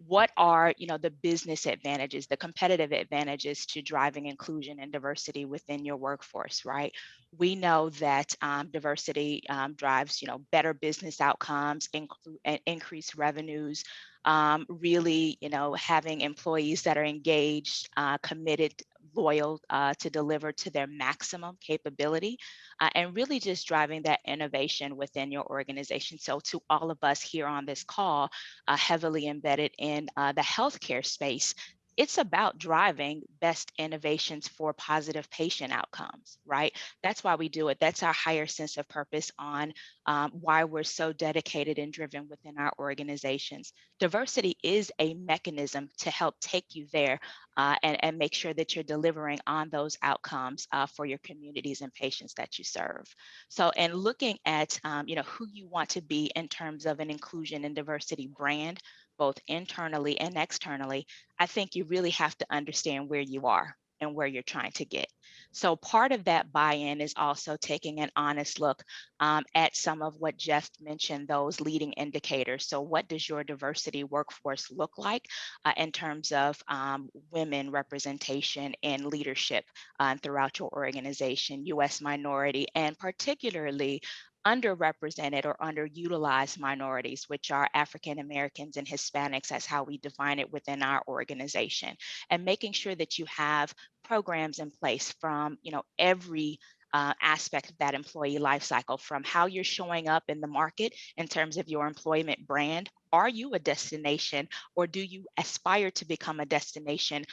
what are the business advantages, the competitive advantages to driving inclusion and diversity within your workforce, right? We know that diversity drives better business outcomes, increased revenues, really having employees that are engaged, committed, loyal to deliver to their maximum capability, and really just driving that innovation within your organization. So to all of us here on this call, heavily embedded in the healthcare space, it's about driving best innovations for positive patient outcomes, right? That's why we do it. That's our higher sense of purpose on why we're so dedicated and driven within our organizations. Diversity is a mechanism to help take you there and make sure that you're delivering on those outcomes for your communities and patients that you serve. So, and looking at who you want to be in terms of an inclusion and diversity brand, both internally and externally, I think you really have to understand where you are and where you're trying to get. So part of that buy-in is also taking an honest look at some of what Jeff mentioned, those leading indicators. So what does your diversity workforce look like in terms of women representation and leadership throughout your organization, US minority, and particularly underrepresented or underutilized minorities, which are African Americans and Hispanics, as how we define it within our organization, and making sure that you have programs in place from every aspect of that employee life cycle, from how you're showing up in the market in terms of your employment brand. Are you a destination, or do you aspire to become a destination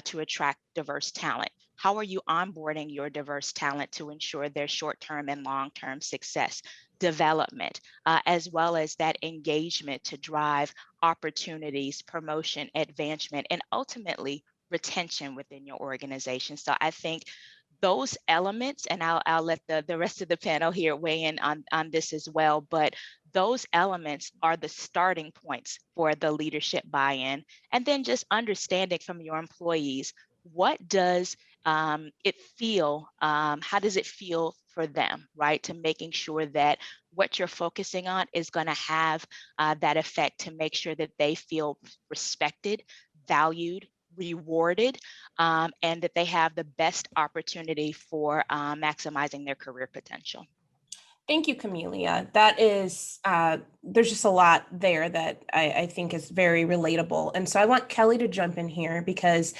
to attract diverse talent? How are you onboarding your diverse talent to ensure their short-term and long-term success, development, as well as that engagement to drive opportunities, promotion, advancement, and ultimately retention within your organization? So I think those elements, and I'll let the rest of the panel here weigh in on this as well, but those elements are the starting points for the leadership buy-in. And then just understanding from your employees, what does it feel, how does it feel for them, right? To making sure that what you're focusing on is going to have that effect to make sure that they feel respected, valued, rewarded, and that they have the best opportunity for maximizing their career potential. Thank you, Camelia. That is, there's just a lot there that I think is very relatable. And so I want Kelly to jump in here because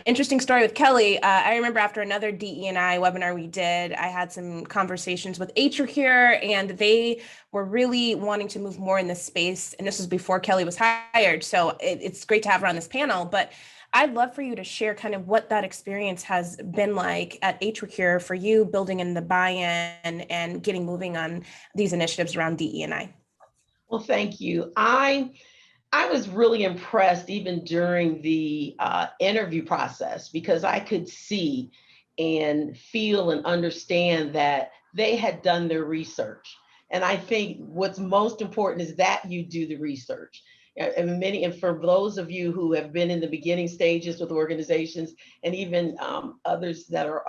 interesting story with Kelly. I remember after another DE&I webinar we did, I had some conversations with AtriCure, and they were really wanting to move more in this space. And this was before Kelly was hired. So it's great to have her on this panel, but I'd love for you to share kind of what that experience has been like at AtriCure for you, building in the buy-in and getting moving on these initiatives around DE&I. Well, thank you. I was really impressed even during the interview process, because I could see and feel and understand that they had done their research. And I think what's most important is that you do the research. And for those of you who have been in the beginning stages with organizations, and even others that are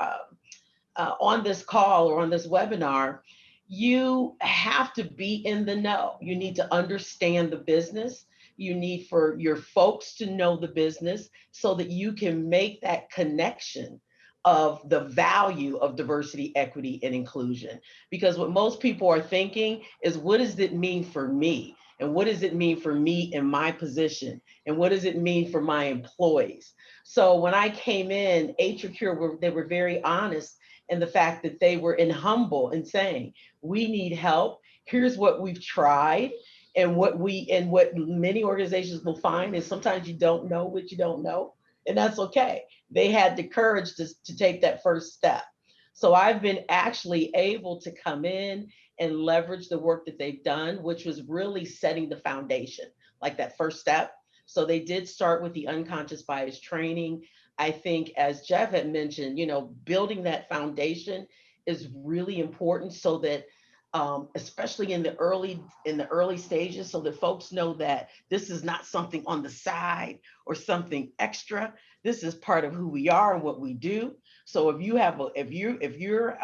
on this call or on this webinar, you have to be in the know. You need to understand the business. You need for your folks to know the business so that you can make that connection of the value of diversity, equity, and inclusion. Because what most people are thinking is, what does it mean for me? And what does it mean for me in my position? And what does it mean for my employees? So when I came in, AtriCure, they were very honest in the fact that they were humble in saying, we need help. Here's what we've tried. And what many organizations will find is sometimes you don't know what you don't know. And that's okay. They had the courage to take that first step. So I've been actually able to come in and leverage the work that they've done, which was really setting the foundation, like that first step. So they did start with the unconscious bias training. I think, as Jeff had mentioned, building that foundation is really important, so that especially in the early stages, so that folks know that this is not something on the side or something extra. This is part of who we are and what we do. So if you're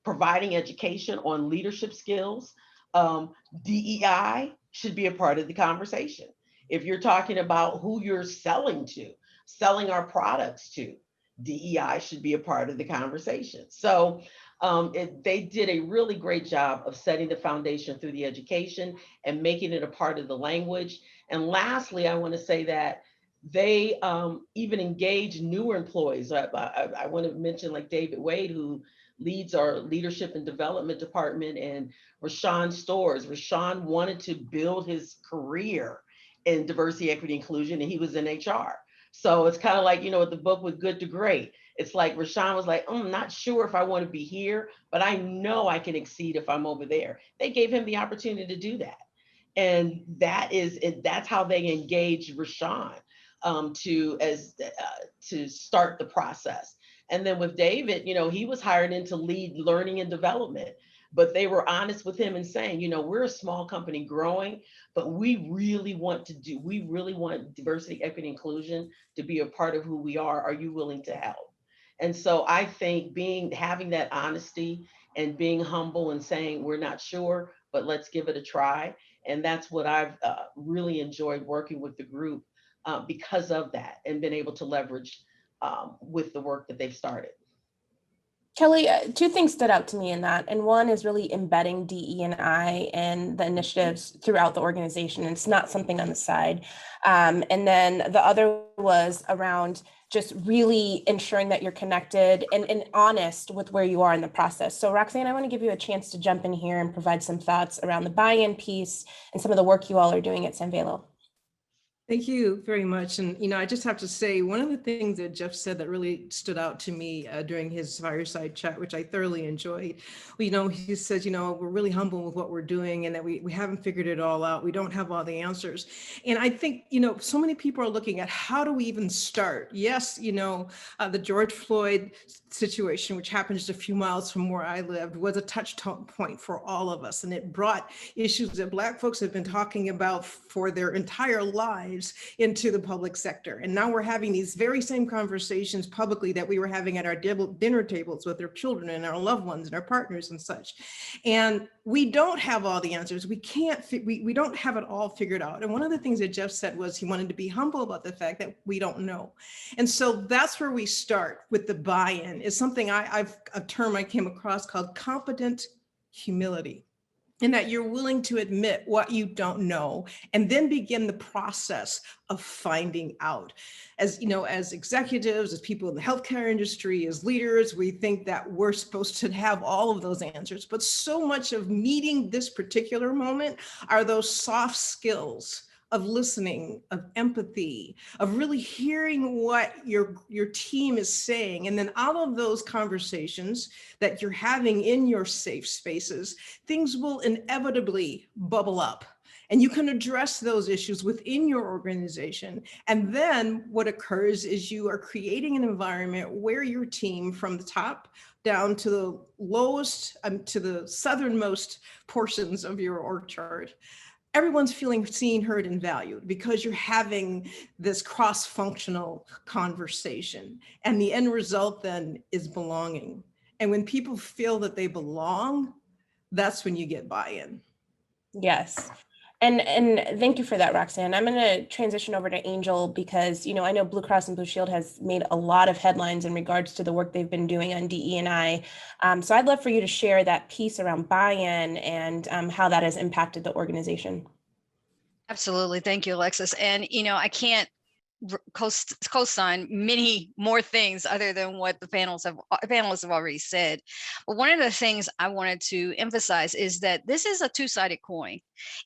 providing education on leadership skills, DEI should be a part of the conversation. If you're talking about who you're selling our products to, DEI should be a part of the conversation. So they did a really great job of setting the foundation through the education and making it a part of the language. And lastly, I want to say that they even engage newer employees. I want to mention like David Wade, who leads our leadership and development department, and Rashawn Stores. Rashawn wanted to build his career in diversity, equity, inclusion, and he was in HR. So it's kind of like, with the book with Good to Great. It's like Rashawn was like, I'm not sure if I want to be here, but I know I can exceed if I'm over there. They gave him the opportunity to do that. And that's how they engaged Rashawn to start the process. And then with David, he was hired in to lead learning and development, but they were honest with him and saying, we're a small company growing, but we really want diversity, equity, inclusion to be a part of who we are. Are you willing to help? And so I think having that honesty and being humble and saying, we're not sure, but let's give it a try. And that's what I've really enjoyed working with the group because of that, and been able to leverage with the work that they've started. Kelly, two things stood out to me in that, and one is really embedding DE&I and the initiatives throughout the organization. And it's not something on the side. And then the other was around just really ensuring that you're connected and honest with where you are in the process. So Roxanne, I want to give you a chance to jump in here and provide some thoughts around the buy-in piece and some of the work you all are doing at San Velo. Thank you very much. And, I just have to say, one of the things that Jeff said that really stood out to me during his fireside chat, which I thoroughly enjoyed, he says, we're really humble with what we're doing and that we haven't figured it all out. We don't have all the answers. And I think, so many people are looking at how do we even start? Yes, the George Floyd situation, which happened just a few miles from where I lived, was a touch point for all of us. And it brought issues that Black folks have been talking about for their entire lives lives into the public sector. And now we're having these very same conversations publicly that we were having at our dinner tables with our children and our loved ones and our partners and such. And we don't have all the answers. We can't, we don't have it all figured out. And one of the things that Jeff said was he wanted to be humble about the fact that we don't know. And so that's where we start with the buy-in, is something a term I came across called competent humility, in that you're willing to admit what you don't know and then begin the process of finding out. As you know, as executives, as people in the healthcare industry, as leaders, we think that we're supposed to have all of those answers, but so much of meeting this particular moment are those soft skills of listening, of empathy, of really hearing what your team is saying. And then out of those conversations that you're having in your safe spaces, things will inevitably bubble up. And you can address those issues within your organization. And then what occurs is you are creating an environment where your team, from the top down to the lowest, to the southernmost portions of your org chart, everyone's feeling seen, heard, and valued, because you're having this cross-functional conversation. And the end result then is belonging. And when people feel that they belong, that's when you get buy-in. Yes. And thank you for that, Roxanne. I'm going to transition over to Angel because, you know, I know Blue Cross and Blue Shield has made a lot of headlines in regards to the work they've been doing on DE&I. So I'd love for you to share that piece around buy-in and how that has impacted the organization. Absolutely. Thank you, Alexis. And, you know, I can't co-sign many more things other than what the panelists have already said. But one of the things I wanted to emphasize is that this is a two-sided coin.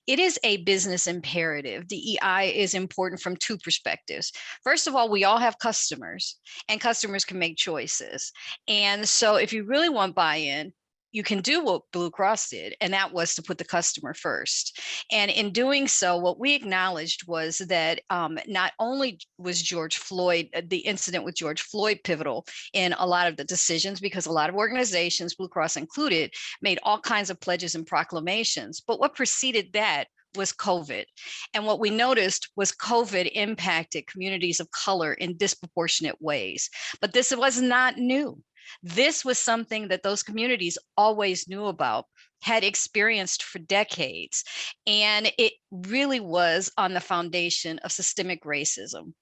It is a business imperative. DEI is important from two perspectives. First of all, we all have customers, and customers can make choices. And so if you really want buy-in, you can do what Blue Cross did, and that was to put the customer first. And in doing so, what we acknowledged was that not only was George Floyd, the incident with George Floyd, pivotal in a lot of the decisions, because a lot of organizations, Blue Cross included, made all kinds of pledges and proclamations. But what preceded that was COVID. And what we noticed was COVID impacted communities of color in disproportionate ways. But this was not new. This was something that those communities always knew about, had experienced for decades. And it really was on the foundation of systemic racism.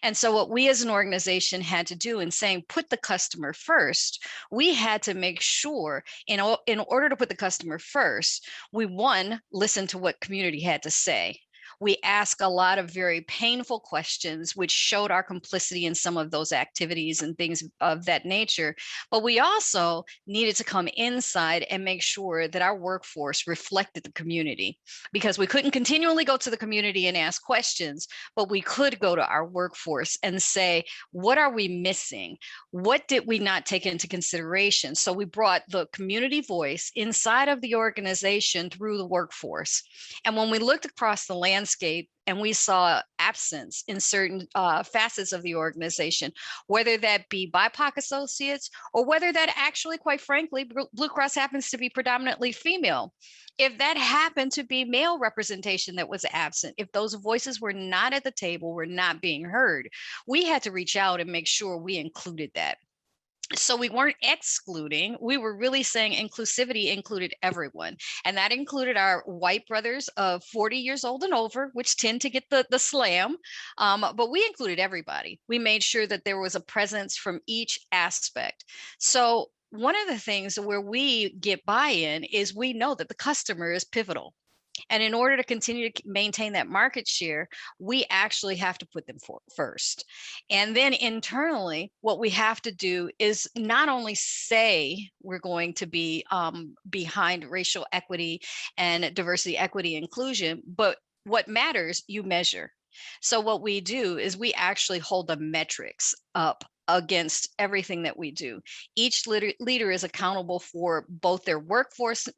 And so what we as an organization had to do in saying, put the customer first, we had to make sure in order to put the customer first, we, one, listened to what community had to say. We asked a lot of very painful questions, which showed our complicity in some of those activities and things of that nature. But we also needed to come inside and make sure that our workforce reflected the community, because we couldn't continually go to the community and ask questions, but we could go to our workforce and say, what are we missing? What did we not take into consideration? So we brought the community voice inside of the organization through the workforce. And when we looked across the landscape, and we saw absence in certain facets of the organization, whether that be BIPOC associates or whether that actually, quite frankly, Blue Cross happens to be predominantly female. If that happened to be male representation that was absent, if those voices were not at the table, were not being heard, we had to reach out and make sure we included that. So we weren't excluding, we were really saying inclusivity included everyone. And that included our white brothers of 40 years old and over, which tend to get the slam, but we included everybody. We made sure that there was a presence from each aspect. So one of the things where we get buy-in is we know that the customer is pivotal. And in order to continue to maintain that market share, we actually have to put them first. And then internally, what we have to do is not only say we're going to be behind racial equity and diversity, equity, inclusion, but what matters, you measure. So what we do is we actually hold the metrics up against everything that we do. Each leader is accountable for both their workforce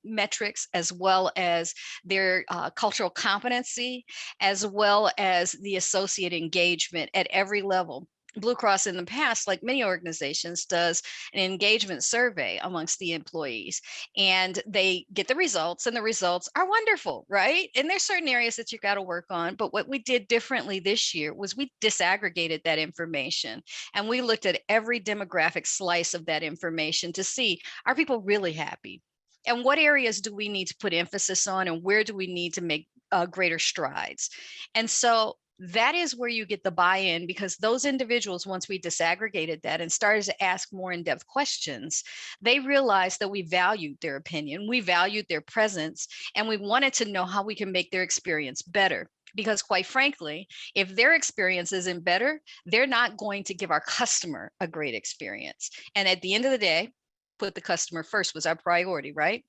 metrics, as well as their cultural competency, as well as the associate engagement at every level. Blue Cross in the past, like many organizations, does an engagement survey amongst the employees, and they get the results, and the results are wonderful, right? And there's certain areas that you got to work on. But what we did differently this year was we disaggregated that information, and we looked at every demographic slice of that information to see, are people really happy? And what areas do we need to put emphasis on, and where do we need to make greater strides? And so that is where you get the buy-in, because those individuals, once we disaggregated that and started to ask more in-depth questions, they realized that we valued their opinion, we valued their presence, and we wanted to know how we can make their experience better. Because quite frankly, if their experience isn't better, they're not going to give our customer a great experience. And at the end of the day, put the customer first was our priority, right?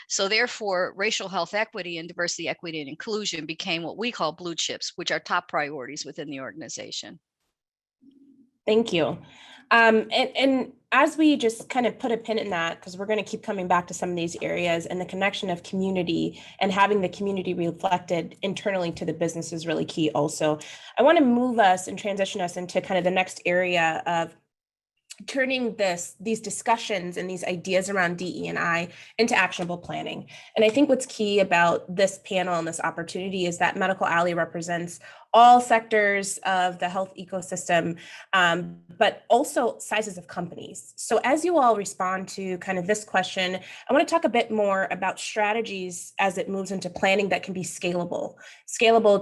So therefore, racial health equity and diversity, equity, and inclusion became what we call blue chips, which are top priorities within the organization. Thank you. And as we just kind of put a pin in that, because we're going to keep coming back to some of these areas, and the connection of community and having the community reflected internally to the business is really key also. I want to move us and transition us into kind of the next area of turning these discussions and these ideas around DE&I into actionable planning. And I think what's key about this panel and this opportunity is that Medical Alley represents all sectors of the health ecosystem, but also sizes of companies. So as you all respond to kind of this question, I want to talk a bit more about strategies as it moves into planning that can be scalable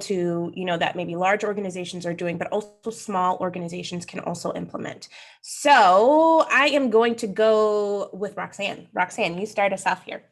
to, that maybe large organizations are doing, but also small organizations can also implement. So I am going to go with Roxanne. Roxanne, you start us off here.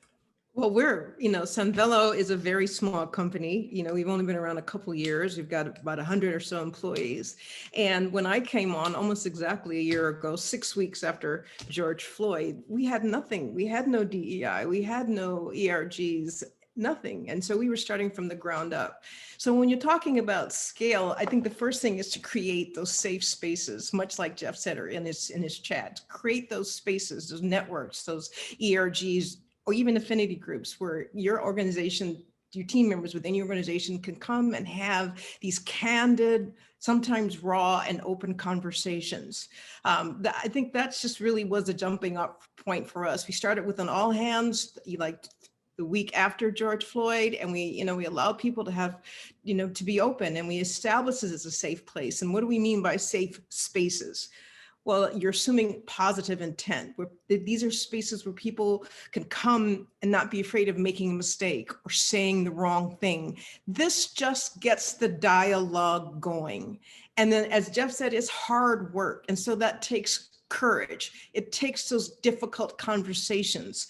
Well, Sanvello is a very small company. We've only been around a couple years. We've got about 100 or so employees. And when I came on almost exactly a year ago, 6 weeks after George Floyd, we had nothing. We had no DEI. We had no ERGs, nothing. And so we were starting from the ground up. So when you're talking about scale, I think the first thing is to create those safe spaces, much like Jeff said in his chat, create those spaces, those networks, those ERGs, or even affinity groups where your organization, your team members within your organization can come and have these candid, sometimes raw and open conversations. I think that's just really was a jumping up point for us. We started with an all hands, like the week after George Floyd, and we allow people to have, to be open, and we establish this as a safe place. And what do we mean by safe spaces? Well, you're assuming positive intent. These are spaces where people can come and not be afraid of making a mistake or saying the wrong thing. This just gets the dialogue going. And then, as Jeff said, it's hard work. And so that takes courage. It takes those difficult conversations.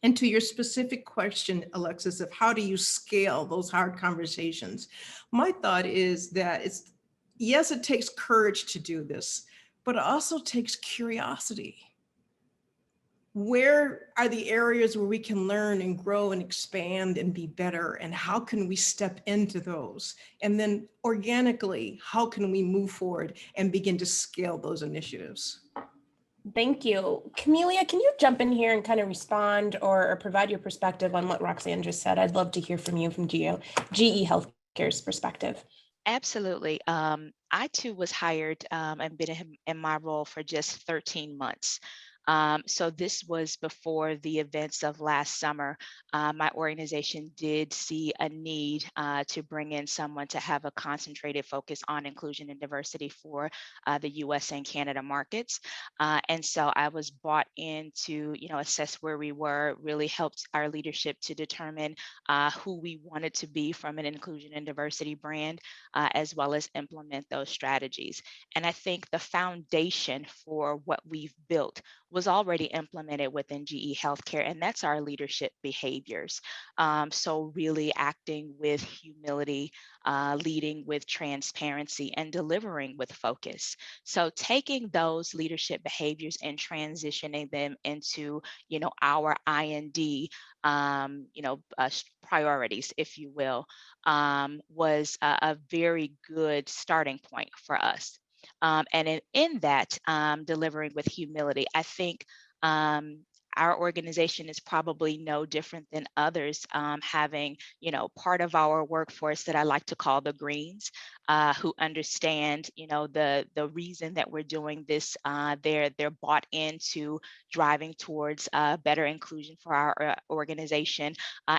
And to your specific question, Alexis, of how do you scale those hard conversations? My thought is that yes, it takes courage to do this, but it also takes curiosity. Where are the areas where we can learn and grow and expand and be better? And how can we step into those? And then organically, how can we move forward and begin to scale those initiatives? Thank you. Camelia, can you jump in here and kind of respond or provide your perspective on what Roxanne just said? I'd love to hear from you from GE Healthcare's perspective. Absolutely. I too was hired and been in my role for just 13 months. So this was before the events of last summer. My organization did see a need to bring in someone to have a concentrated focus on inclusion and diversity for the US and Canada markets. And so I was brought in to, assess where we were, really helped our leadership to determine who we wanted to be from an inclusion and diversity brand, as well as implement those strategies. And I think the foundation for what we've built was already implemented within GE Healthcare, and that's our leadership behaviors. So really acting with humility, leading with transparency, and delivering with focus. So taking those leadership behaviors and transitioning them into, our IND, priorities, if you will, was a very good starting point for us. And in that, delivering with humility, I think our organization is probably no different than others, having, part of our workforce that I like to call the greens, who understand, the reason that we're doing this. They're bought into driving towards better inclusion for our organization,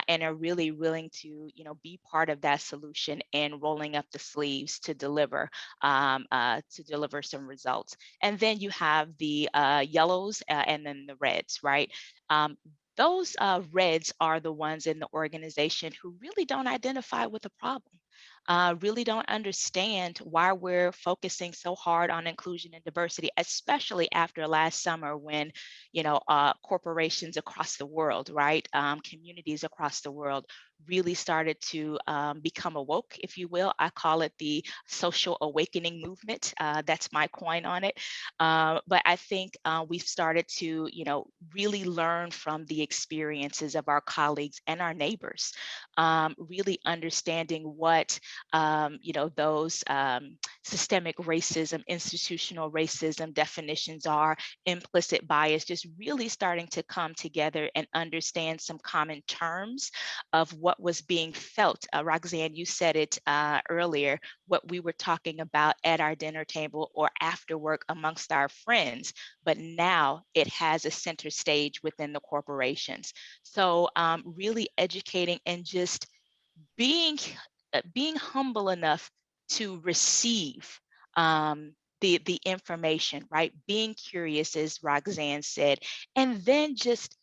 and are really willing to, be part of that solution and rolling up the sleeves to deliver some results. And then you have the yellows and then the reds, right? Those reds are the ones in the organization who really don't identify with the problem, really don't understand why we're focusing so hard on inclusion and diversity, especially after last summer when, corporations across the world, right, communities across the world really started to become awoke, if you will. I call it the social awakening movement. That's my coin on it. But I think we've started to, really learn from the experiences of our colleagues and our neighbors, really understanding what, those systemic racism, institutional racism definitions are, implicit bias, just really starting to come together and understand some common terms of what was being felt. Roxanne, you said it earlier, what we were talking about at our dinner table or after work amongst our friends, but now it has a center stage within the corporations. So really educating and just being humble enough to receive the information, right? Being curious, as Roxanne said, and then just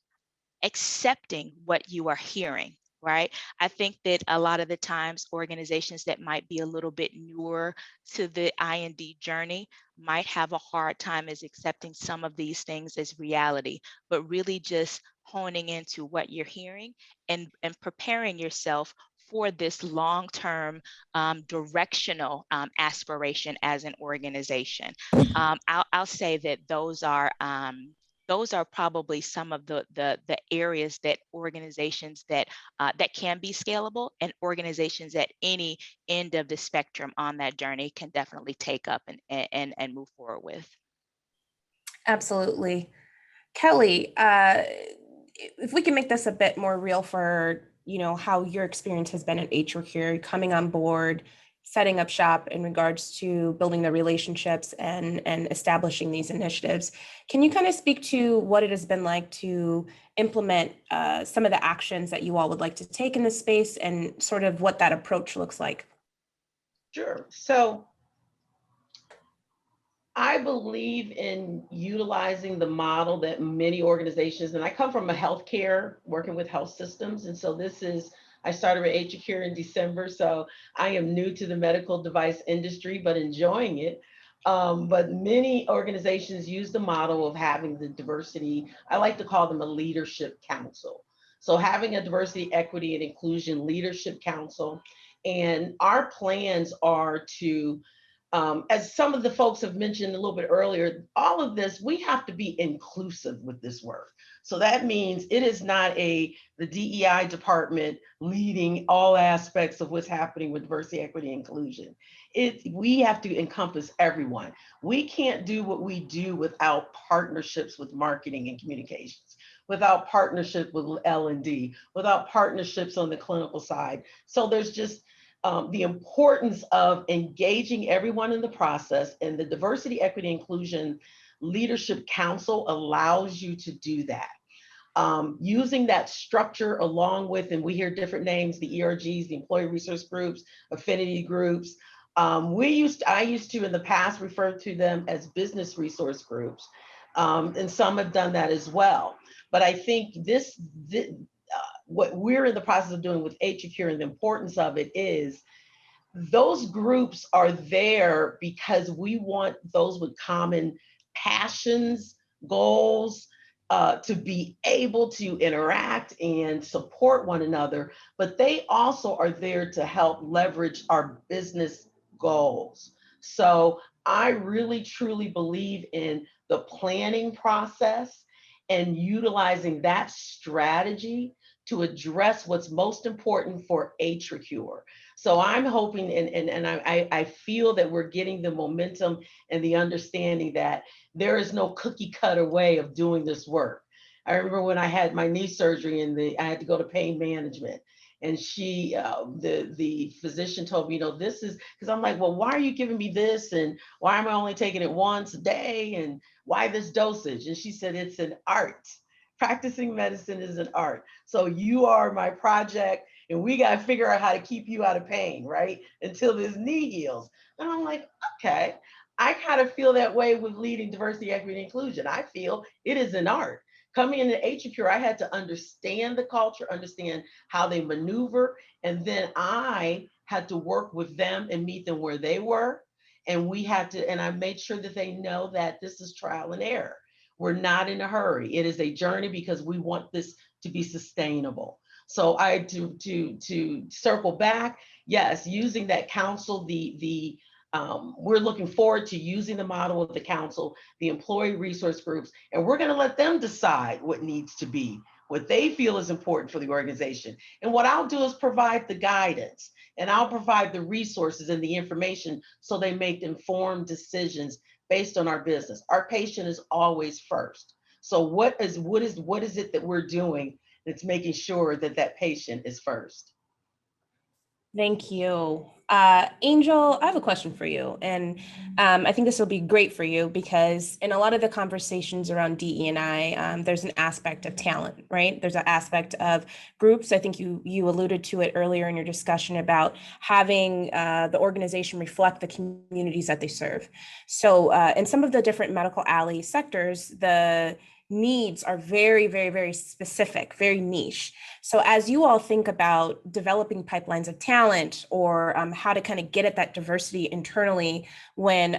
accepting what you are hearing, right? I think that a lot of the times organizations that might be a little bit newer to the I&D journey might have a hard time as accepting some of these things as reality, but really just honing into what you're hearing and preparing yourself for this long-term directional aspiration as an organization. I'll say that those are probably some of the areas that organizations that can be scalable, and organizations at any end of the spectrum on that journey can definitely take up and move forward with. Absolutely. Kelly, if we can make this a bit more real for, how your experience has been at AtriCure, coming on board, setting up shop in regards to building the relationships and establishing these initiatives. Can you kind of speak to what it has been like to implement some of the actions that you all would like to take in this space and sort of what that approach looks like? Sure. So I believe in utilizing the model that many organizations, and I come from a healthcare, working with health systems. And so I started with AtriCure in December. So I am new to the medical device industry, but enjoying it. But many organizations use the model of having the diversity. I like to call them a leadership council. So having a diversity, equity, and inclusion leadership council. And our plans are to, as some of the folks have mentioned a little bit earlier, all of this, we have to be inclusive with this work. So that means it is not the DEI department leading all aspects of what's happening with diversity, equity, and inclusion. We have to encompass everyone. We can't do what we do without partnerships with marketing and communications, without partnership with L&D, without partnerships on the clinical side. So there's just the importance of engaging everyone in the process, and the Diversity, Equity, Inclusion Leadership Council allows you to do that. Using that structure along with, and we hear different names, the ERGs, the employee resource groups, affinity groups. I used to in the past refer to them as business resource groups, and some have done that as well. But I think what we're in the process of doing with AtriCure, and the importance of it is those groups are there because we want those with common passions, goals, to be able to interact and support one another, but they also are there to help leverage our business goals. So I really, truly believe in the planning process and utilizing that strategy to address what's most important for AtriCure. So I'm hoping, and I feel that we're getting the momentum and the understanding that there is no cookie cutter way of doing this work. I remember when I had my knee surgery and I had to go to pain management. And the physician told me, this is, because I'm like, well, why are you giving me this? And why am I only taking it once a day? And why this dosage? And she said, it's an art. Practicing medicine is an art. So you are my project, and we got to figure out how to keep you out of pain, right? Until this knee heals. And I'm like, okay. I kind of feel that way with leading diversity, equity, and inclusion. I feel it is an art. Coming into AtriCure, I had to understand the culture, understand how they maneuver, and then I had to work with them and meet them where they were. And I made sure that they know that this is trial and error. We're not in a hurry. It is a journey because we want this to be sustainable. So to circle back, yes, using that council, we're looking forward to using the model of the council, the employee resource groups, and we're going to let them decide what needs to be, what they feel is important for the organization. And what I'll do is provide the guidance, and I'll provide the resources and the information so they make informed decisions based on our business. Our patient is always first. So what is it that we're doing that's making sure that that patient is first? Thank you. Angel, I have a question for you. And I think this will be great for you because in a lot of the conversations around DE&I, there's an aspect of talent, right? There's an aspect of groups. I think you alluded to it earlier in your discussion about having the organization reflect the communities that they serve. So in some of the different medical alley sectors, the needs are very, very, very specific, very niche. So as you all think about developing pipelines of talent or how to kind of get at that diversity internally when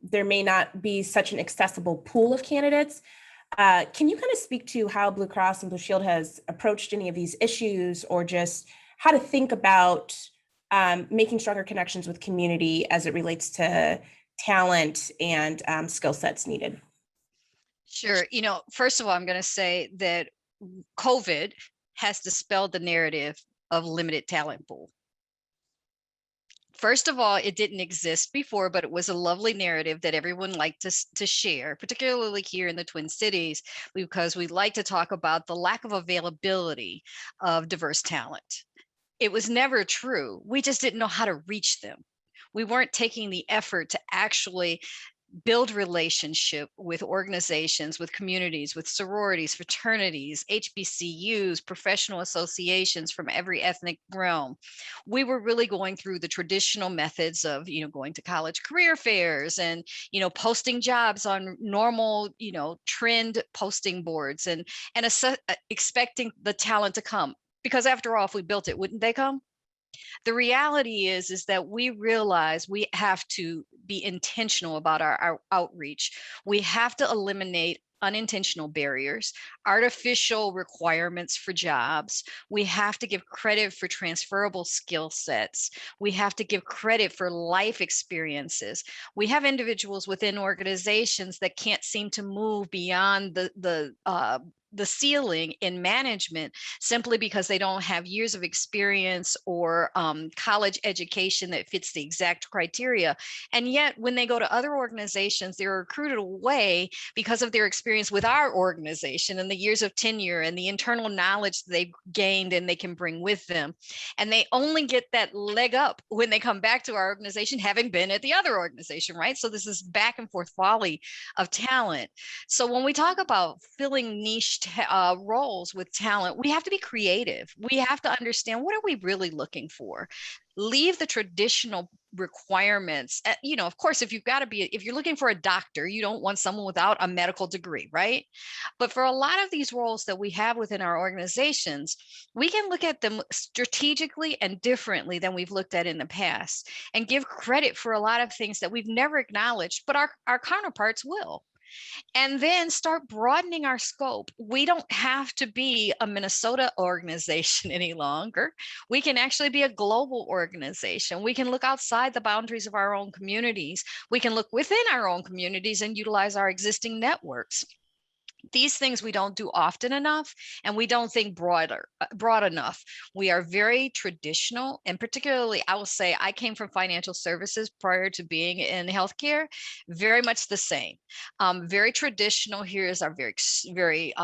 there may not be such an accessible pool of candidates, can you kind of speak to how Blue Cross and Blue Shield has approached any of these issues or just how to think about making stronger connections with community as it relates to talent and skill sets needed? Sure. First of all, I'm going to say that COVID has dispelled the narrative of limited talent pool. First of all, it didn't exist before, but it was a lovely narrative that everyone liked to share, particularly here in the Twin Cities, because we like to talk about the lack of availability of diverse talent. It was never true. We just didn't know how to reach them. We weren't taking the effort to actually build relationship with organizations, with communities, with sororities, fraternities, HBCUs, professional associations from every ethnic realm. We were really going through the traditional methods of, going to college career fairs and, posting jobs on normal, trend posting boards and expecting the talent to come. Because after all, if we built it, wouldn't they come? The reality is that we realize we have to be intentional about our outreach. We have to eliminate unintentional barriers, artificial requirements for jobs. We have to give credit for transferable skill sets. We have to give credit for life experiences. We have individuals within organizations that can't seem to move beyond the ceiling in management simply because they don't have years of experience or college education that fits the exact criteria. And yet when they go to other organizations, they're recruited away because of their experience with our organization and the years of tenure and the internal knowledge they've gained and they can bring with them. And they only get that leg up when they come back to our organization, having been at the other organization, right? So this is back and forth volley of talent. So when we talk about filling niche roles with talent, we have to be creative. We have to understand, what are we really looking for? Leave the traditional requirements. Of course, if you're looking for a doctor, you don't want someone without a medical degree, right? But for a lot of these roles that we have within our organizations, we can look at them strategically and differently than we've looked at in the past and give credit for a lot of things that we've never acknowledged, but our counterparts will. And then start broadening our scope. We don't have to be a Minnesota organization any longer. We can actually be a global organization. We can look outside the boundaries of our own communities. We can look within our own communities and utilize our existing networks. These things we don't do often enough, and we don't think broad enough. We are very traditional, and particularly, I will say, I came from financial services prior to being in healthcare, very much the same. Very traditional. Here is our very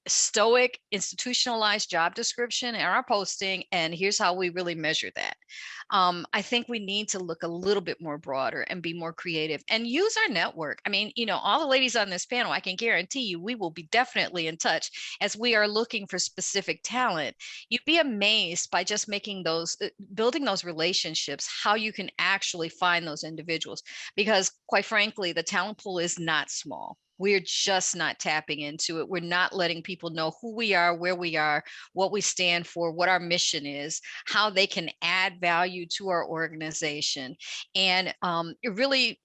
stoic institutionalized job description and our posting, and here's how we really measure that. I think we need to look a little bit more broader and be more creative and use our network. I mean, all the ladies on this panel, I can guarantee you we will be definitely in touch as we are looking for specific talent. You'd be amazed by just making those building those relationships, how you can actually find those individuals, because quite frankly the talent pool is not small. We're just not tapping into it. We're not letting people know who we are, where we are, what we stand for, what our mission is, how they can add value to our organization. And really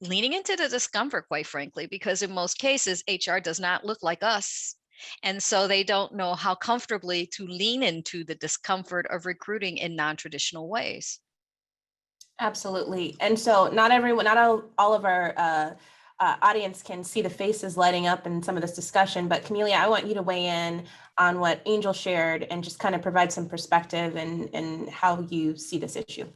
leaning into the discomfort, quite frankly, because in most cases, HR does not look like us. And so they don't know how comfortably to lean into the discomfort of recruiting in non-traditional ways. Absolutely. And so not everyone, not all of our audience can see the faces lighting up in some of this discussion, but Camelia, I want you to weigh in on what Angel shared and just kind of provide some perspective and how you see this issue.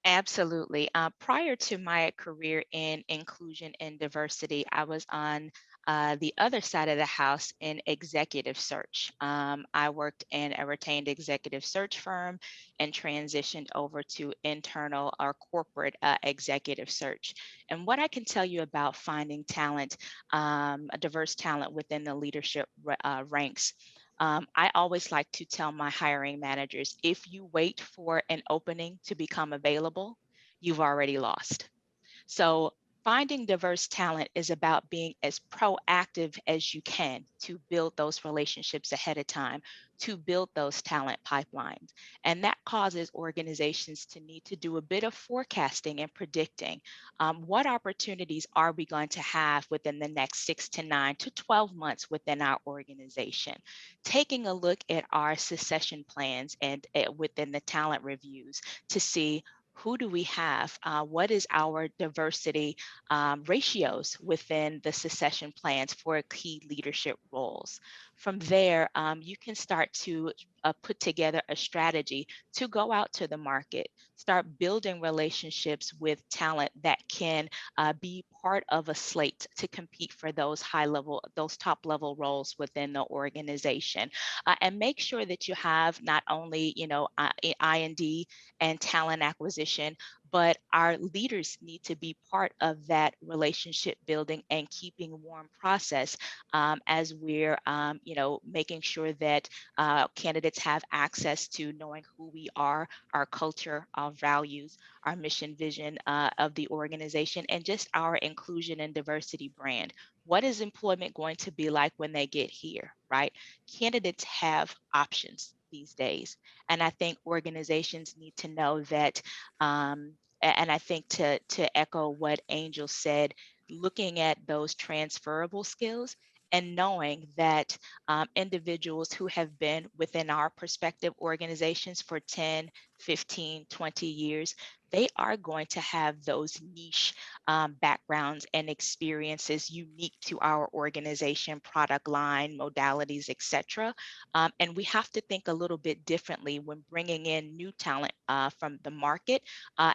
Absolutely. Prior to my career in inclusion and diversity, I was on the other side of the house in executive search. I worked in a retained executive search firm and transitioned over to internal or corporate executive search. And what I can tell you about finding talent, a diverse talent within the leadership ranks. I always like to tell my hiring managers, if you wait for an opening to become available, you've already lost. So finding diverse talent is about being as proactive as you can to build those relationships ahead of time, to build those talent pipelines. And that causes organizations to need to do a bit of forecasting and predicting what opportunities are we going to have within the next 6 to 9 to 12 months within our organization. Taking a look at our succession plans and within the talent reviews to see who do we have? What is our diversity ratios within the succession plans for key leadership roles? From there, you can start to put together a strategy to go out to the market, start building relationships with talent that can be part of a slate to compete for those those top level roles within the organization, and make sure that you have not only, I&D and talent acquisition, but our leaders need to be part of that relationship building and keeping warm process as we're, making sure that candidates have access to knowing who we are, our culture, our values, our mission, vision of the organization, and just our inclusion and diversity brand. What is employment going to be like when they get here, right? Candidates have options these days. And I think organizations need to know that, and I think to echo what Angel said, looking at those transferable skills and knowing that individuals who have been within our prospective organizations for 10, 15, 20 years, they are going to have those niche backgrounds and experiences unique to our organization, product line, modalities, etc. And we have to think a little bit differently when bringing in new talent from the market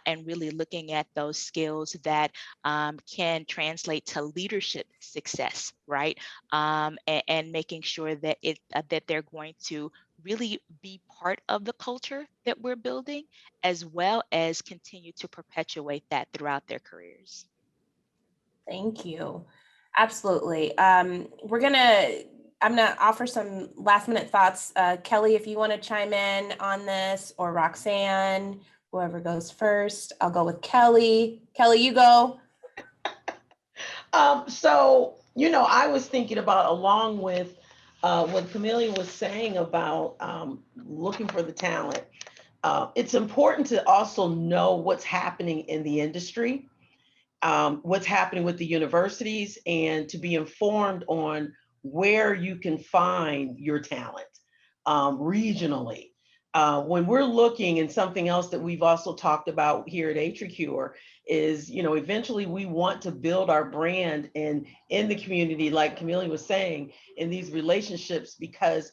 and really looking at those skills that can translate to leadership success, right? And making sure that that they're going to really be part of the culture that we're building, as well as continue to perpetuate that throughout their careers. Thank you. Absolutely. I'm gonna offer some last minute thoughts. Kelly, if you want to chime in on this, or Roxanne, whoever goes first. I'll go with Kelly. Kelly, you go. So, I was thinking about, along with what Camelia was saying about looking for the talent, it's important to also know what's happening in the industry, what's happening with the universities, and to be informed on where you can find your talent regionally. When we're looking, and something else that we've also talked about here at AtriCure is, eventually we want to build our brand in the community, like Camelia was saying, in these relationships, because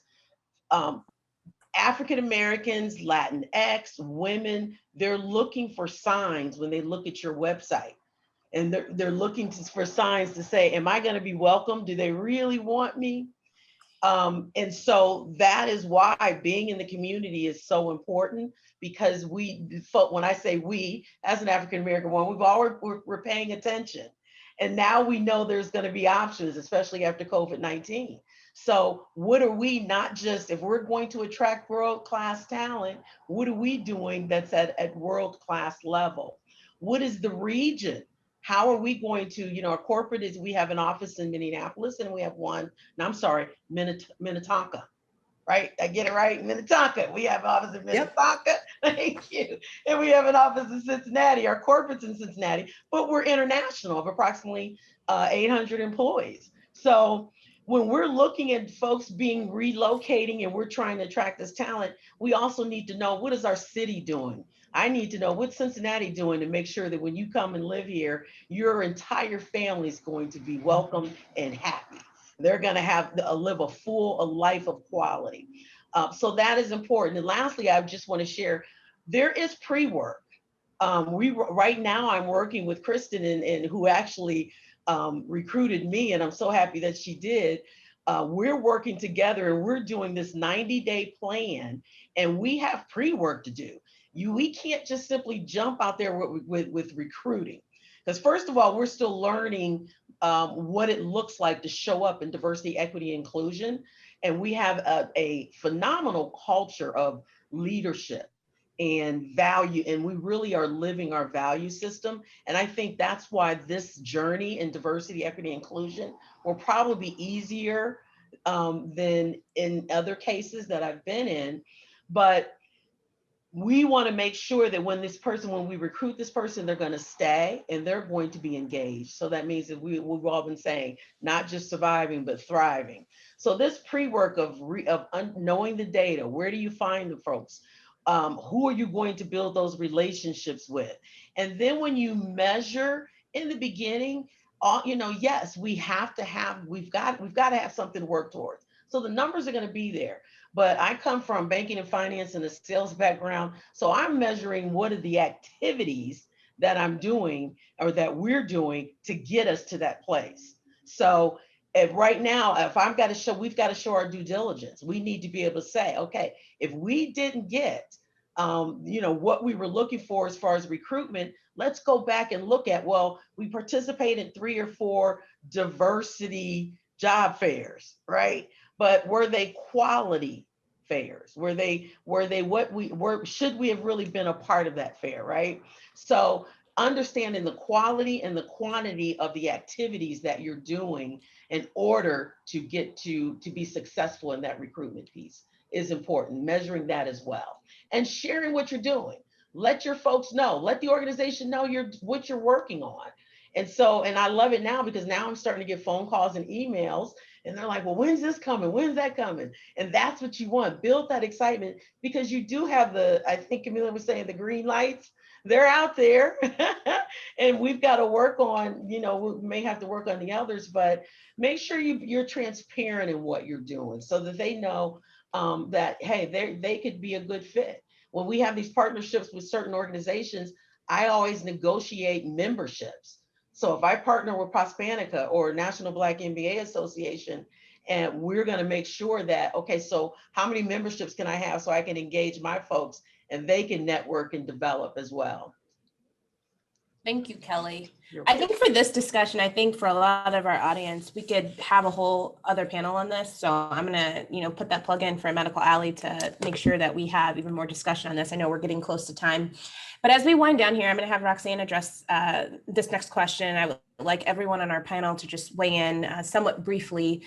African Americans, Latinx, women, they're looking for signs when they look at your website. and they're looking for signs to say, am I going to be welcome? Do they really want me? And so that is why being in the community is so important, because when I say we, as an African-American woman, we're paying attention. And now we know there's going to be options, especially after COVID-19. So what are we, not just, if we're going to attract world-class talent, what are we doing that's at world-class level? What is the region? How are we going to, our corporate is, we have an office in Minneapolis, and we have one, no, I'm sorry, Minnetonka, right? I get it right? Minnetonka. We have an office in Minnetonka. Yep. Thank you. And we have an office in Cincinnati. Our corporate's in Cincinnati, but we're international, of approximately 800 employees. So when we're looking at folks relocating and we're trying to attract this talent, we also need to know, what is our city doing? I need to know what's Cincinnati doing to make sure that when you come and live here, your entire family is going to be welcome and happy. They're going to live a life of quality. So that is important. And lastly, I just want to share, there is pre-work. Right now I'm working with Kristen, and who actually recruited me, and I'm so happy that she did. We're working together, and we're doing this 90-day plan, and we have pre-work to do. We can't just simply jump out there with recruiting, because first of all, we're still learning what it looks like to show up in diversity, equity, inclusion. And we have a phenomenal culture of leadership and value, and we really are living our value system. And I think that's why this journey in diversity, equity, inclusion will probably be easier than in other cases that I've been in. But we want to make sure that when we recruit this person, they're going to stay and they're going to be engaged. So that means that we've all been saying, not just surviving, but thriving. So this pre-work of knowing the data, where do you find the folks? Who are you going to build those relationships with? And then when you measure in the beginning, yes, we've got to have something to work towards. So the numbers are going to be there. But I come from banking and finance and a sales background. So I'm measuring what are the activities that I'm doing or that we're doing to get us to that place. So right now, we've got to show our due diligence. We need to be able to say, okay, if we didn't get what we were looking for as far as recruitment, let's go back and look at, well, we participated in 3 or 4 diversity job fairs, right? But were they quality fairs? Should we have really been a part of that fair, right? So understanding the quality and the quantity of the activities that you're doing in order to get to be successful in that recruitment piece is important. Measuring that as well, and sharing what you're doing. Let your folks know, let the organization know what you're working on. And I love it now, because now I'm starting to get phone calls and emails, and they're like, well, when's this coming? When's that coming? And that's what you want. Build that excitement, because you do have I think Camila was saying, the green lights, they're out there. And we've got to work on, we may have to work on the others, but make sure you're transparent in what you're doing, so that they know that, hey, they could be a good fit. When we have these partnerships with certain organizations, I always negotiate memberships. So if I partner with Prospanica or National Black MBA Association, and we're going to make sure that, okay, so how many memberships can I have so I can engage my folks and they can network and develop as well. Thank you, Kelly. I think for this discussion, I think for a lot of our audience, we could have a whole other panel on this. So I'm going to, put that plug in for Medical Alley to make sure that we have even more discussion on this. I know we're getting close to time, but as we wind down here, I'm going to have Roxanne address this next question. I would like everyone on our panel to just weigh in somewhat briefly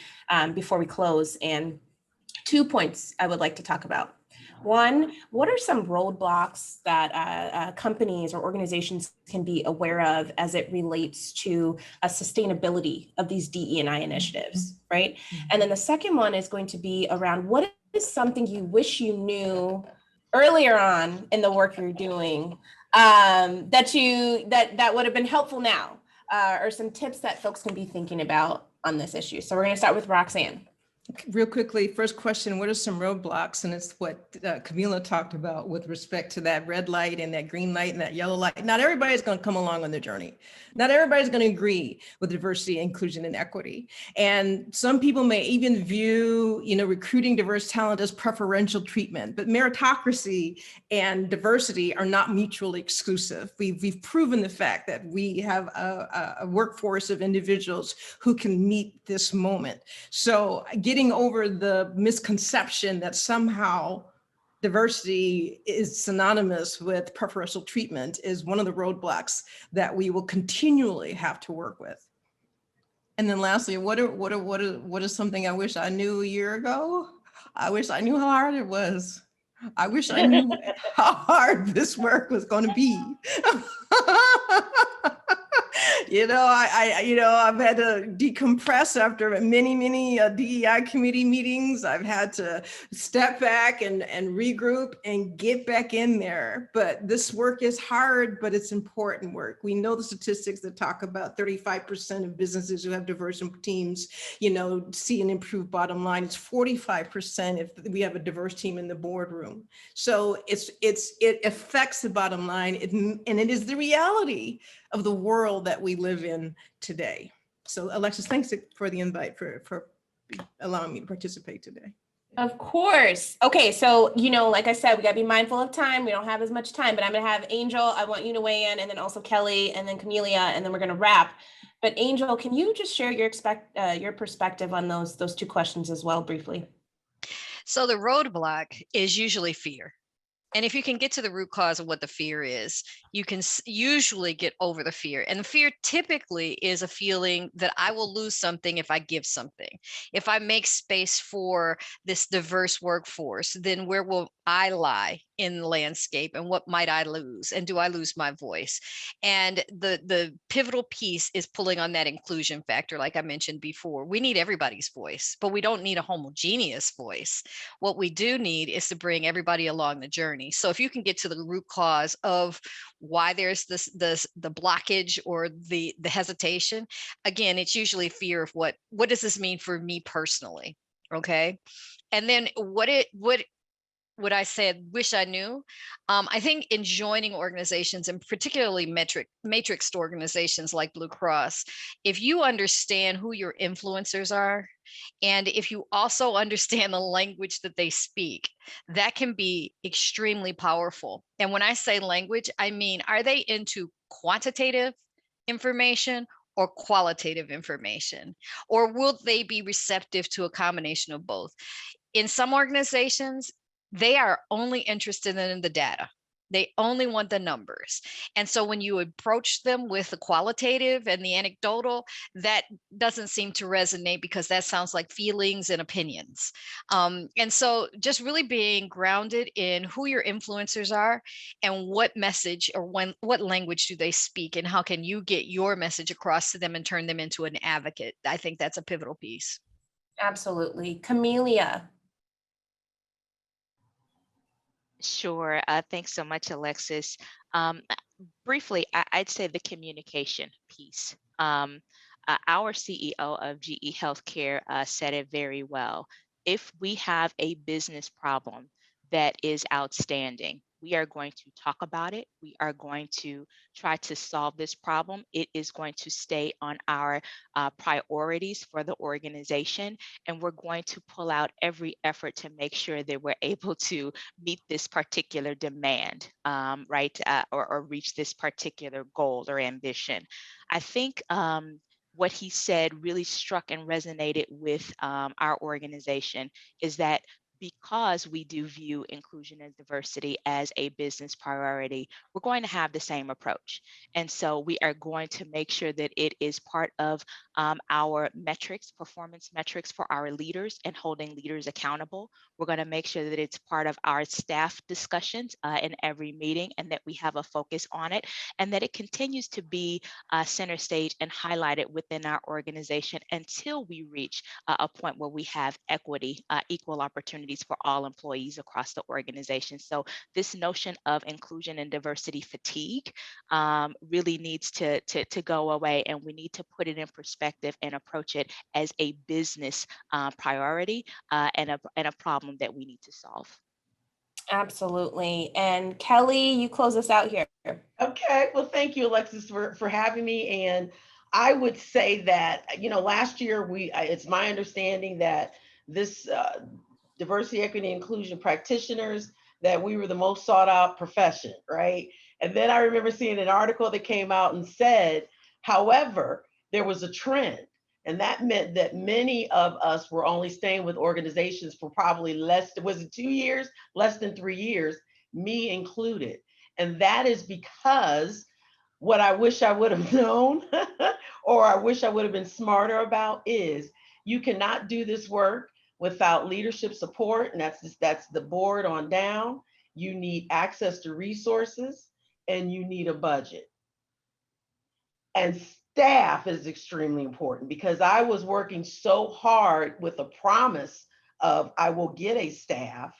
before we close. And 2 points I would like to talk about. One, what are some roadblocks that companies or organizations can be aware of as it relates to a sustainability of these DE&I initiatives, right? And then the second one is going to be around, what is something you wish you knew earlier on in the work you're doing that would have been helpful now, or some tips that folks can be thinking about on this issue. So we're going to start with Roxanne. Real quickly, first question, what are some roadblocks? And it's what Camila talked about with respect to that red light and that green light and that yellow light. Not everybody's going to come along on the journey. Not everybody's going to agree with diversity, inclusion, and equity. And some people may even view, recruiting diverse talent as preferential treatment, but meritocracy and diversity are not mutually exclusive. We've proven the fact that we have a workforce of individuals who can meet this moment. So getting over the misconception that somehow diversity is synonymous with preferential treatment is one of the roadblocks that we will continually have to work with. And then lastly, what is something I wish I knew a year ago? I wish I knew how hard it was. I wish I knew how hard this work was going to be. I've had to decompress after many DEI committee meetings. I've had to step back and regroup and get back in there. But this work is hard, but it's important work. We know the statistics that talk about 35% of businesses who have diverse teams, see an improved bottom line. It's 45% if we have a diverse team in the boardroom. So it affects the bottom line, and it is the reality of the world that we live in today. So Alexis, thanks for the invite, for allowing me to participate today. Of course. Okay, so, like I said, we got to be mindful of time. We don't have as much time, but I'm going to have Angel, I want you to weigh in, and then also Kelly, and then Camelia, and then we're going to wrap. But Angel, can you just share your perspective on those two questions as well, briefly? So the roadblock is usually fear. And if you can get to the root cause of what the fear is, you can usually get over the fear. And the fear typically is a feeling that I will lose something if I give something. If I make space for this diverse workforce, then where will I lie in the landscape, and what might I lose? And do I lose my voice? And the pivotal piece is pulling on that inclusion factor. Like I mentioned before, we need everybody's voice, but we don't need a homogeneous voice. What we do need is to bring everybody along the journey. So if you can get to the root cause of why there's the blockage or the hesitation, again, it's usually fear of what does this mean for me personally? Okay. And then what I said, wish I knew. I think in joining organizations, and particularly matrixed organizations like Blue Cross, if you understand who your influencers are, and if you also understand the language that they speak, that can be extremely powerful. And when I say language, I mean, are they into quantitative information or qualitative information? Or will they be receptive to a combination of both? In some organizations, they are only interested in the data. They only want the numbers. And so when you approach them with the qualitative and the anecdotal, that doesn't seem to resonate, because that sounds like feelings and opinions. And so just really being grounded in who your influencers are and what message or what language do they speak, and how can you get your message across to them and turn them into an advocate. I think that's a pivotal piece. Absolutely. Camelia. Sure. Thanks so much, Alexis. Briefly, I'd say the communication piece. Our CEO of GE Healthcare said it very well. If we have a business problem that is outstanding, we are going to talk about it. We are going to try to solve this problem. It is going to stay on our priorities for the organization, and we're going to pull out every effort to make sure that we're able to meet this particular demand, right, or reach this particular goal or ambition. I think what he said really struck and resonated with our organization is that because we do view inclusion and diversity as a business priority, we're going to have the same approach. And so we are going to make sure that it is part of our metrics, performance metrics for our leaders and holding leaders accountable. We're going to make sure that it's part of our staff discussions in every meeting, and that we have a focus on it, and that it continues to be center stage and highlighted within our organization until we reach a point where we have equity, equal opportunity opportunities for all employees across the organization. So this notion of inclusion and diversity fatigue really needs to go away, and we need to put it in perspective and approach it as a business priority and a problem that we need to solve. Absolutely. And Kelly, you close us out here. Okay, well, thank you, Alexis, for having me. And I would say that, last year it's my understanding that this diversity, equity, inclusion practitioners, that we were the most sought out profession, right? And then I remember seeing an article that came out and said, however, there was a trend. And that meant that many of us were only staying with organizations for probably was it 2 years, less than 3 years, me included. And that is because what I wish I would have known or I wish I would have been smarter about is you cannot do this work without leadership support. And that's the board on down. You need access to resources and you need a budget. And staff is extremely important because I was working so hard with a promise of I will get a staff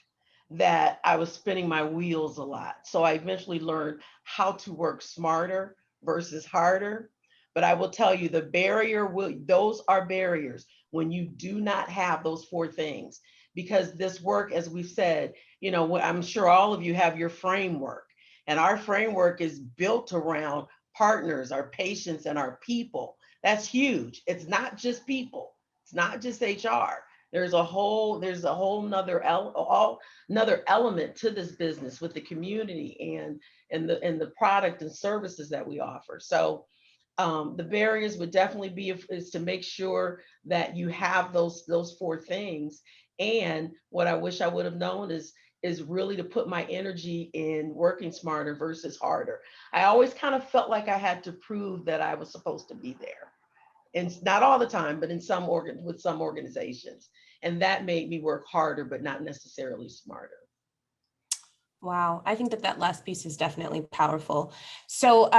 that I was spinning my wheels a lot. So I eventually learned how to work smarter versus harder. But I will tell you those are barriers when you do not have those 4 things. Because this work, as we've said, I'm sure all of you have your framework. And our framework is built around partners, our patients, and our people. That's huge. It's not just people. It's not just HR. There's a whole another element to this business with the community and the product and services that we offer. So the barriers would definitely be is to make sure that you have those 4 things. And what I wish I would have known is really to put my energy in working smarter versus harder. I always kind of felt like I had to prove that I was supposed to be there. And not all the time, but with some organizations. And that made me work harder, but not necessarily smarter. Wow, I think that last piece is definitely powerful. So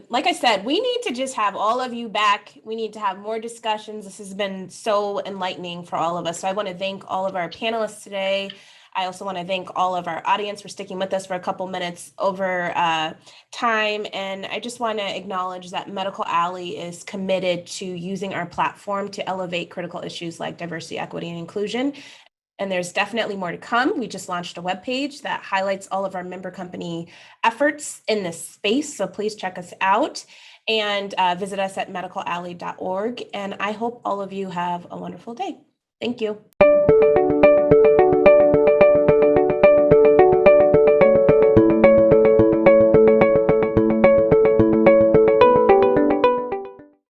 like I said, we need to just have all of you back. We need to have more discussions. This has been so enlightening for all of us. So I want to thank all of our panelists today. I also want to thank all of our audience for sticking with us for a couple minutes over time. And I just want to acknowledge that Medical Alley is committed to using our platform to elevate critical issues like diversity, equity, and inclusion. And there's definitely more to come. We just launched a webpage that highlights all of our member company efforts in this space. So please check us out and visit us at medicalalley.org. And I hope all of you have a wonderful day. Thank you.